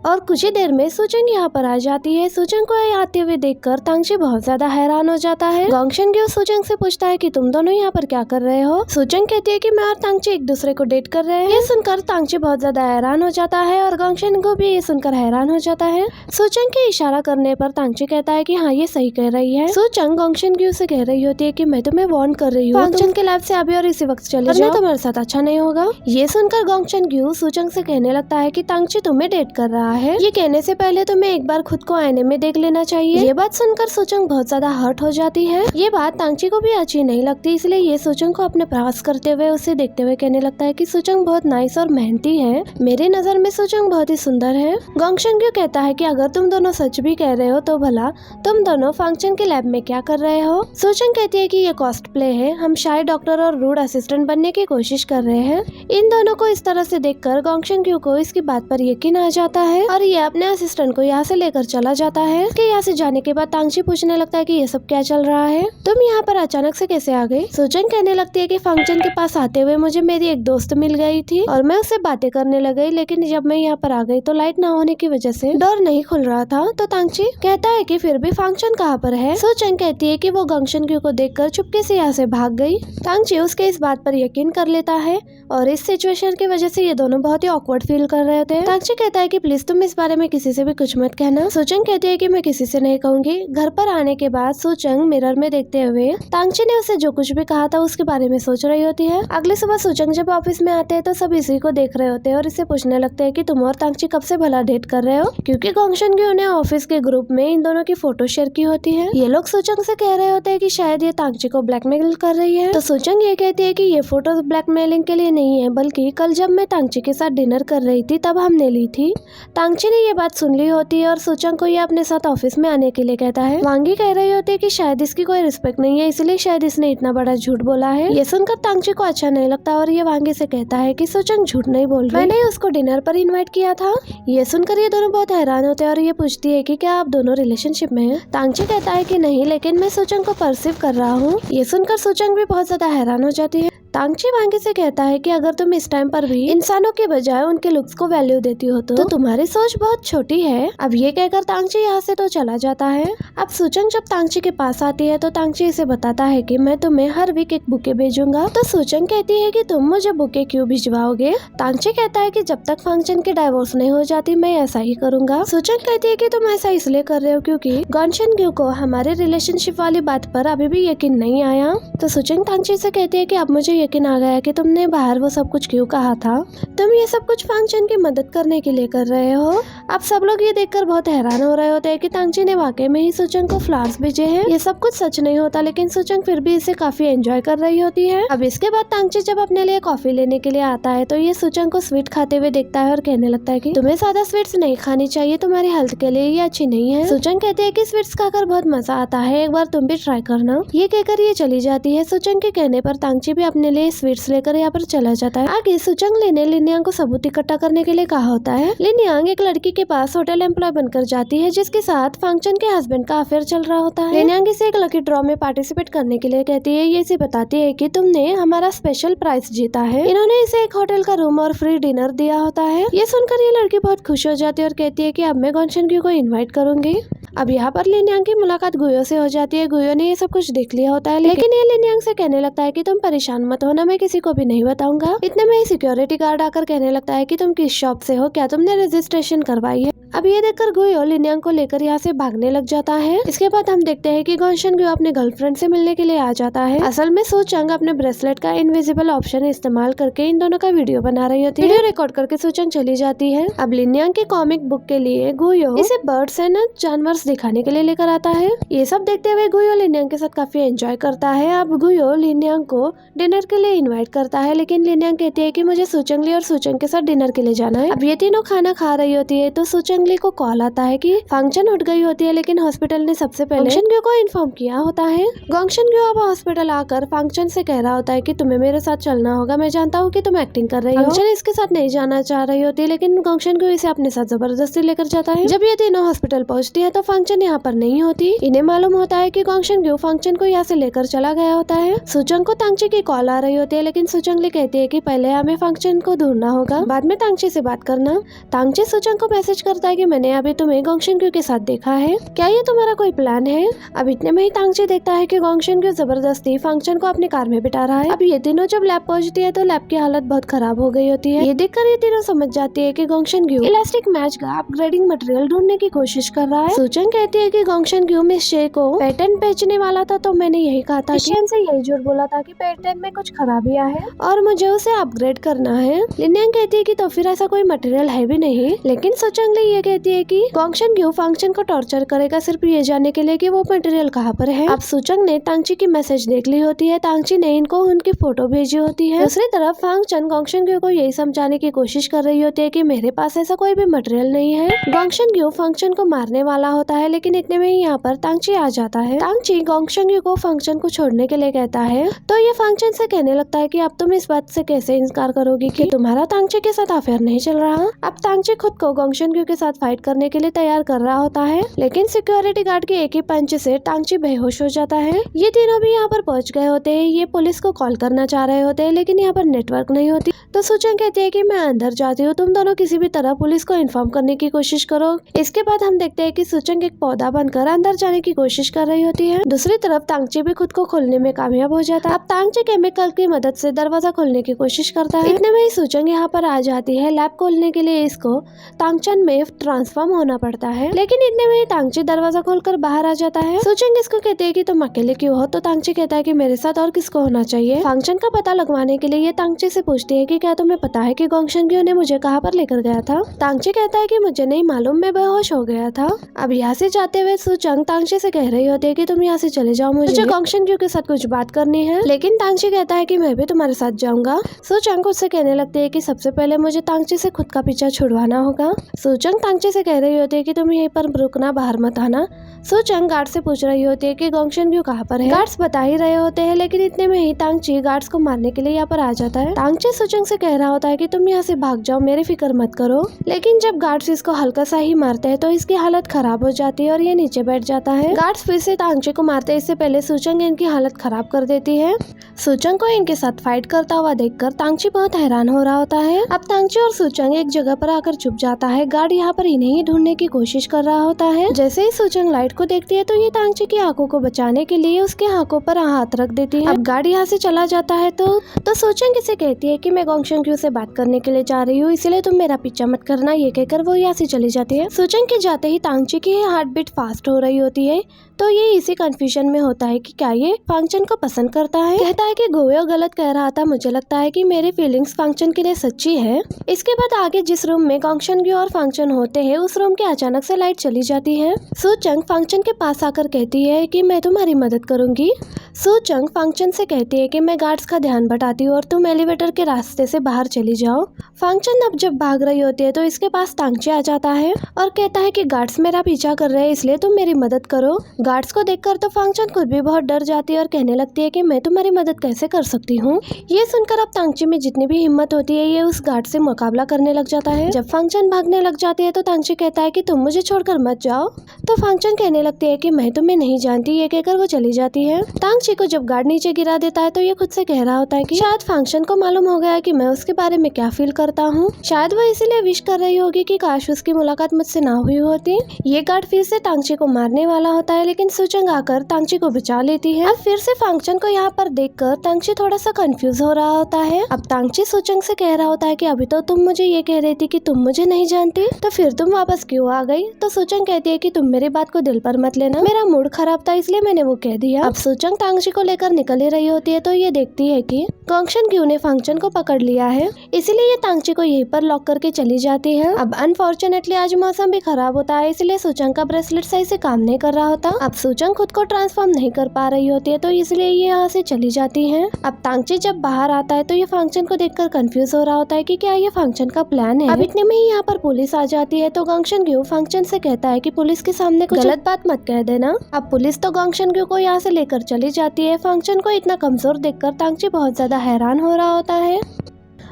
Speaker 2: और कुछ ही देर में सूचंग यहाँ पर आ जाती है। सूचंग को आते हुए देखकर तांगची बहुत ज्यादा हैरान हो जाता है। गोंगशन ग्यू सूचंग से पूछता है कि तुम दोनों यहाँ पर क्या कर रहे हो। सूचंग कहती है कि मैं और तांगची एक दूसरे को डेट कर रहे हैं। ये सुनकर तांगची बहुत ज्यादा हैरान हो जाता है और गोंगशन ग्यू भी ये सुनकर हैरान हो जाता है। सूचंग के इशारा करने पर तांगची कहता है कि हाँ ये सही कह रही है। सूचंग गोंगशन ग्यू से कह रही होती है कि मैं तुम्हें वार्न कर रही हूँ, फांगचन के लैब से अभी और इसी वक्त चले जाओ, तुम्हारे साथ अच्छा नहीं होगा। ये सुनकर गोंगशन ग्यू सूचंग से कहने लगता है कि तांगची तुम्हें डेट कर रहा है, ये कहने से पहले तुम्हें एक बार खुद को आईने में देख लेना चाहिए। ये बात सुनकर सूचंग बहुत ज्यादा हर्ट हो जाती है। ये बात तांगची को भी अच्छी नहीं लगती, इसलिए ये सूचंग को अपने प्रयास करते हुए उसे देखते हुए कहने लगता है कि सूचंग बहुत नाइस और मेहनती है, मेरी नजर में सूचंग बहुत ही सुंदर है। गोंगशन ग्यू कहता है कि अगर तुम दोनों सच भी कह रहे हो तो भला तुम दोनों फांगचन के लैब में क्या कर रहे हो। सूचंग कहती है कि ये कॉस्ट प्ले है, हम शायद डॉक्टर और रूड असिस्टेंट बनने की कोशिश कर रहे हैं। इन दोनों को इस तरह से देखकर गोंगशन ग्यू को इसकी बात पर यकीन आ जाता है और ये अपने असिस्टेंट को यहाँ से लेकर चला जाता है। इसके यहाँ से जाने के बाद तांगची पूछने लगता है कि ये सब क्या चल रहा है, तुम यहाँ पर अचानक से कैसे आ गई। सूचंग कहने लगती है कि फांगचन के पास आते हुए मुझे मेरी एक दोस्त मिल गई थी और मैं उससे बातें करने लग गई, लेकिन जब मैं यहाँ पर आ गई तो लाइट न होने की वजह से डोर नहीं खुल रहा था। तो तांगची कहता है कि फिर भी फांगचन कहाँ पर है। सूचंग कहती है कि वो गोंगशन ग्यू को देखकर चुपके से यहाँ से भाग गई। तांगची उसके इस बात पर यकीन कर लेता है और इस सिचुएशन की वजह से ये दोनों बहुत ही ऑकवर्ड फील कर रहे थे। तांगची कहता है कि प्लीज तुम इस बारे में किसी से भी कुछ मत कहना। सूचंग कहती है कि मैं किसी से नहीं कहूंगी। घर पर आने के बाद सूचंग मिरर में देखते हुए तांगची ने उसे जो कुछ भी कहा था उसके बारे में सोच रही होती है। अगली सुबह सूचंग जब ऑफिस में आते हैं तो सब इसी को देख रहे होते हैं और इसे पूछने लगते हैं कि तुम और तांगची कब से भला डेट कर रहे हो, क्योंकि गोंगशन ग्यू ने ऑफिस के ग्रुप में इन दोनों की फोटो शेयर की होती है। ये लोग सूचंग से कह रहे होते हैं कि शायद ये तांगची को ब्लैकमेल कर रही है। तो सूचंग ये कहती है कि ये फोटो ब्लैकमेलिंग के लिए नहीं है, बल्कि कल जब मैं तांगची के साथ डिनर कर रही थी तब हमने ली थी। तांगची ने ये बात सुन ली होती है और सूचंग को ये अपने साथ ऑफिस में आने के लिए कहता है। वांगी कह रही होती है कि शायद इसकी कोई रिस्पेक्ट नहीं है, इसलिए शायद इसने इतना बड़ा झूठ बोला है। ये सुनकर तांगची को अच्छा नहीं लगता और ये वांगी से कहता है कि सूचंग झूठ नहीं बोल रही, मैंने उसको डिनर पर इनवाइट किया था। ये सुनकर ये दोनों बहुत हैरान होते हैं और ये पूछती है कि क्या आप दोनों रिलेशनशिप में हैं। तांगची कहता है कि नहीं, लेकिन मैं सूचंग को परसीव कर रहा हूँ। ये सुनकर सूचंग भी बहुत ज्यादा हैरान हो जाती है। तांगची वांगी से कहता है कि अगर तुम इस टाइम पर भी इंसानों के बजाय उनके लुक्स को वैल्यू देती हो तो तुम्हारी सोच बहुत छोटी है। अब ये कहकर तांगची यहाँ से तो चला जाता है। अब सूचंग जब तांगची के पास आती है तो तांगची इसे बताता है कि मैं तुम्हें हर वीक एक बुके भेजूंगा। तो सूचंग कहती है कि तुम मुझे बुके क्यों भिजवाओगे। तांगची कहता है कि जब तक फांगचन की डाइवोर्स नहीं हो जाती मैं ऐसा ही करूंगा। सूचंग कहती है कि तुम ऐसा इसलिए कर रहे हो क्योंकि गोंगशन ग्यू को हमारे रिलेशनशिप वाली बात पर अभी भी यकीन नहीं आया। तो सूचंग तांगची से कहती है कि अब मुझे यकीन आ गया कि तुमने बाहर वो सब कुछ क्यों कहा था, तुम ये सब कुछ फांगचन की मदद करने के लिए कर रहे हो। अब सब लोग ये देखकर बहुत हैरान हो रहे होते हैं कि तांगची ने वाकई में ही सूचंग को फ्लावर्स भेजे हैं। ये सब कुछ सच नहीं होता, लेकिन सूचंग फिर भी इसे काफी एंजॉय कर रही होती है। अब इसके बाद तांगची जब अपने लिए कॉफी लेने के लिए आता है तो ये सूचंग को स्वीट खाते हुए देखता है और कहने लगता है कि तुम्हें ज्यादा स्वीट्स नहीं खानी चाहिए, तुम्हारी हेल्थ के लिए ये अच्छी नहीं है। सूचंग कहती है कि स्वीट्स खाकर बहुत मजा आता है, एक बार तुम भी ट्राई करना। ये कहकर ये चली जाती है। सूचंग के कहने पर तांगची भी अपने अपने लिए स्वीट्स लेकर यहाँ पर चला जाता है। आगे सुचंग ने लिनयांग को सबूत इकट्ठा करने के लिए कहा होता है। लिनयांग एक लड़की के पास होटल एम्प्लॉय बनकर जाती है जिसके साथ फंक्शन के हस्बैंड का अफेयर चल रहा होता है। लिनयांग इसे एक लकी ड्रॉ में पार्टिसिपेट करने के लिए कहती है। ये इसे बताती है कि तुमने हमारा स्पेशल प्राइज जीता है। इन्होंने इसे एक होटल का रूम और फ्री डिनर दिया होता है। ये सुनकर ये लड़की बहुत खुश हो जाती है और कहती है कि अब मैं गॉन्शनग्यू को इनवाइट करूंगी। अब यहाँ पर लिनयांग की मुलाकात गुयो से हो जाती है। गुयो ने ये सब कुछ देख लिया होता है, लेकिन ये लिनयांग से कहने लगता है कि तुम परेशान मत होना, मैं किसी को भी नहीं बताऊंगा। इतने में ही सिक्योरिटी गार्ड आकर कहने लगता है कि तुम किस शॉप से हो, क्या तुमने रजिस्ट्रेशन करवाई है। अब ये देखकर गुयो लिनयांग को लेकर यहाँ से भागने लग जाता है। इसके बाद हम देखते हैं कि गॉन्शनग्यू अपने गर्लफ्रेंड से मिलने के लिए आ जाता है। असल में सुचंग अपने ब्रेसलेट का इनविजिबल ऑप्शन इस्तेमाल करके इन दोनों का वीडियो बना रही होती है। वीडियो रिकॉर्ड करके सुचंग चली जाती है। अब लिनयांग की कॉमिक बुक के लिए गुयो इसे बर्ड्स एंड जानवर दिखाने के लिए लेकर आता है। ये सब देखते हुए गुयो लिनयांग के साथ काफी एंजॉय करता है। अब गुयो लिनयांग को डिनर के लिए इनवाइट करता है, लेकिन लिनयांग कहती है कि मुझे सुचंगली और सुचंग के साथ डिनर के लिए जाना है। अब ये तीनों खाना खा रही होती है तो सुचंगली को कॉल आता है कि फंक्शन उठ गई होती है, लेकिन हॉस्पिटल ने सबसे पहले गॉन्शनग्यू को इन्फॉर्म किया होता है। गॉन्शनग्यू अब हॉस्पिटल आकर फंक्शन से कह रहा होता है कि तुम्हें मेरे साथ चलना होगा, मैं जानता हूँ कि तुम एक्टिंग कर रही हो। फंक्शन इसके साथ नहीं जाना चाह रही होती है, लेकिन गॉन्शनग्यू इसे अपने साथ जबरदस्ती लेकर जाता है। जब ये तीनों हॉस्पिटल पहुँचती है तो फंक्शन यहाँ पर नहीं होती। इन्हें मालूम होता है कि गॉन्शनग्यू फंक्शन को यहाँ से लेकर चला गया होता है। सुचंग को तांगची की कॉल आ रही होती है, लेकिन सुचंगली कहती है कि पहले हमें फंक्शन को ढूंढना होगा, बाद में तांगची से बात करना। तांगची सुचंग को मैसेज करता है कि मैंने अभी तुम्हें गॉन्शनग्यू के साथ देखा है, क्या ये तुम्हारा कोई प्लान है। अब इतने में ही तांगची देखता है कि गॉन्शनग्यू जबरदस्ती फंक्शन को अपनी कार में बिठा रहा है। अब ये तीनों जब लैब पहुंचती है तो लैब की हालत बहुत खराब हो गई होती है। ये देखकर ये तीनों समझ जाती है कि गॉन्शनग्यू इलास्टिक मैच का अपग्रेडिंग मटेरियल ढूंढने की कोशिश कर रहा है। सुचंग कहती है कि गॉन्शनग्यू में शे को पेटेंट बेचने वाला था, तो मैंने यही कहा था कि से यही झूठ बोला था कि पेटेंट में कुछ खराबियां हैं और मुझे उसे अपग्रेड करना है। लिनयांग कहती है कि तो फिर ऐसा कोई मटेरियल है भी नहीं, लेकिन सुचंगली ये कहती है कि गॉन्शनग्यू फंक्शन को टॉर्चर करेगा सिर्फ ये जानने के लिए कि वो मटेरियल कहाँ पर है। अब सुचंग ने तांगची की मैसेज देख ली होती है। तांगची ने इनको उनकी फोटो भेजी होती है। दूसरी तरफ फंक्शन गॉन्शनग्यू को यही समझाने की कोशिश कर रही होती है कि मेरे पास ऐसा कोई भी मटेरियल नहीं है। गॉन्शनग्यू फंक्शन को मारने वाला होता है, लेकिन इतने में ही यहाँ पर तांगची आ जाता है। तांगची गॉन्शनग्यू को फंक्शन को छोड़ने के लिए कहता है, तो ये फंक्शन से कहने लगता है कि अब तुम इस बात से कैसे इनकार करोगी कि तुम्हारा तांगची के साथ अफेयर नहीं चल रहा। अब तांगची खुद को गॉन्शनग्यू के साथ फाइट करने के लिए तैयार कर रहा होता है, लेकिन सिक्योरिटी गार्ड के एक ही पंच से तांगची बेहोश हो जाता है। ये तीनों भी यहाँ पर पहुँच गए होते हैं। ये पुलिस को कॉल करना चाह रहे होते हैं, लेकिन यहाँ पर नेटवर्क नहीं होती। तो सुचंग कहती है कि मैं अंदर जाती हूँ, तुम दोनों किसी भी तरह पुलिस को इन्फॉर्म करने की कोशिश करो। इसके बाद हम देखते हैं कि सुचंग एक पौधा बनकर अंदर जाने की कोशिश कर रही होती है। दूसरी तरफ तांगची भी खुद को खोलने में कामयाब हो जाता है। अब तांगची केमिकल की मदद से दरवाजा खोलने की कोशिश करता है। इतने में ही सुचंग यहाँ पर आ जाती है। लैब खोलने के लिए इसको तांगचन में ट्रांसफॉर्म होना पड़ता है, लेकिन इतने में ही तांगची दरवाजा खोलकर बाहर आ जाता है। सुचंग इसको कहती है कि तुम अकेले क्यों हो, तो तांगची कहता है कि मेरे साथ और किसको होना चाहिए। फंक्शन का पता लगवाने के लिए ये तांगची से पूछती है कि क्या तुम्हें पता है कि गॉन्शनग्यू ने मुझे कहाँ पर लेकर गया था। तांगची कहता है कि मुझे नहीं मालूम, मैं बेहोश हो गया था। अब यहाँ से जाते हुए सुचंग तांगची से कह रही होती है कि तुम यहाँ से चले जाओ, मुझे गॉन्शनग्यू के साथ कुछ बात करनी है। लेकिन तांगची कहता है कि मैं भी तुम्हारे साथ जाऊंगा। सुचंग उससे कहने लगती है कि सबसे पहले मुझे तांगची से खुद का पीछा छुड़वाना होगा। सुचंग तांगची से कह रही होती है कि तुम यहीं पर रुकना, बाहर मत आना। सुचंग गार्ड से पूछ रही होती है कि गॉन्शनग्यू कहाँ पर है। गार्ड्स बता ही रहे होते हैं, लेकिन इतने में ही तांगची गार्ड्स को मारने के लिए यहाँ पर आ जाता है। तांगची सुचंग से कह रहा होता है कि तुम यहाँ से भाग जाओ, मेरी फिक्र मत करो। लेकिन जब गार्ड्स इसको हल्का सा ही मारते हैं तो इसकी हालत खराब हो जाती है और ये नीचे बैठ जाता है। गार्ड्स फिर से तांगची को मारते इससे पहले सुचंग इनकी हालत खराब कर देती है। सुचंग को इनके साथ फाइट करता हुआ देखकर तांगची बहुत हैरान हो रहा होता है। अब तांगची और सुचंग एक जगह पर आकर छुप जाता है। गार्ड यहाँ पर इन्हें ही ढूंढने की कोशिश कर रहा होता है। जैसे ही सुचंग लाइट को देखती है तो ये तांगची की आंखों को बचाने के लिए उसके आंखों पर हाथ रख देती है। अब गार्ड यहाँ से चला जाता है तो सुचंग इसे कहती है कि मैं गॉन्शनग्यू से बात करने के लिए जा रही हूँ, इसलिए तुम मेरा पीछा मत करना। ये कहकर वो यहाँ से चली जाती है। सुचंग के जाते ही तांगची की हार्ट बीट फास्ट हो रही होती है, तो ये इसी कंफ्यूजन में होता है कि क्या ये फंक्शन को पसंद करता है। कहता है कि गोयो गलत कह रहा था, मुझे लगता है कि मेरी फीलिंग्स फंक्शन के लिए सच्ची है। इसके बाद आगे जिस रूम में गॉन्शनग्यू और फंक्शन होते हैं उस रूम के अचानक से लाइट चली जाती है। सुचंग फंक्शन के पास आकर कहती है कि मैं तुम्हारी मदद करूंगी। सूचंग फंक्शन से कहती है कि मैं गार्ड्स का ध्यान बटाती हूँ और तुम एलिवेटर के रास्ते से बाहर चली जाओ। फंक्शन अब जब भाग रही होती है तो इसके पास तांगचे आ जाता है और कहता है कि गार्ड्स मेरा पीछा कर रहे हैं, इसलिए तुम मेरी मदद करो। गार्ड्स को देखकर तो फंक्शन खुद भी बहुत डर जाती है और कहने लगती है कि मैं तुम्हारी मदद कैसे कर सकती हूँ। ये सुनकर अब तांगचे में जितनी भी हिम्मत होती है ये उस गार्ड से मुकाबला करने लग जाता है। जब फंक्शन भागने लग जाती है तो तांगचे कहता है कि तुम मुझे छोड़कर मत जाओ। तो फंक्शन कहने लगती है कि मैं तुम्हें नहीं जानती, ये कहकर वो चली जाती है। तांगचे को जब गार्ड नीचे गिरा देता है तो ये खुद से कह रहा होता है कि शायद फंक्शन को मालूम हो गया है कि मैं उसके बारे में क्या फील करता हूँ। शायद वो इसीलिए विश कर रही होगी कि काश उसकी मुलाकात मुझसे ना हुई होती। ये गार्ड फिर से तांगचे को मारने वाला होता है लेकिन सूचंग आकर तांगचे को बचा लेती है। अब फिर से फंक्शन को यहाँ पर देखकर तांगचे थोड़ा सा कंफ्यूज हो रहा होता है। अब तांगचे सूचंग से कह रहा होता है कि अभी तो तुम मुझे ये कह रही थी कि तुम मुझे नहीं जानती, तो फिर तुम वापस क्यों आ गई? तो सूचंग कहती है कि तुम मेरी बात को दिल पर मत लेना, मेरा मूड खराब था इसलिए मैंने वो कह दिया। अब सूचंग तांगचे को लेकर निकल ही रही होती है तो ये देखती है कि गॉन्गशन ग्यू ने फंक्शन को पकड़ लिया है, इसीलिए ये तांगचे को यहीं पर लॉक करके चली जाती है। अब अनफॉर्चुनेटली आज मौसम भी खराब होता है इसलिए सूचंग का ब्रेसलेट सही से काम नहीं कर रहा होता। अब सूचंग खुद को ट्रांसफॉर्म नहीं कर पा रही होती है तो इसलिए ये यहाँ से चली जाती है। अब तांगचे जब बाहर आता है तो ये फंक्शन को देखकर कंफ्यूज हो रहा होता है कि क्या ये फंक्शन का प्लान है। अब इतने में ही यहाँ पर पुलिस आ जाती है तो गॉन्गशन ग्यू फंक्शन से कहता है कि पुलिस के सामने कुछ गलत बात मत कह देना। अब पुलिस तो गॉन्गशन ग्यू को यहाँ से लेकर चली जाती है। फंक्शन को इतना कमजोर देखकर तांगचे बहुत ज्यादा हैरान हो रहा होता है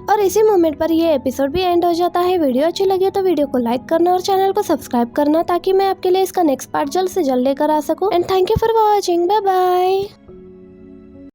Speaker 2: और इसी मोमेंट पर ये एपिसोड भी एंड हो जाता है। वीडियो अच्छी लगी तो वीडियो को लाइक करना और चैनल को सब्सक्राइब करना ताकि मैं आपके लिए इसका नेक्स्ट पार्ट जल्द से जल्द लेकर आ सकूं। And thank you for watching, bye bye.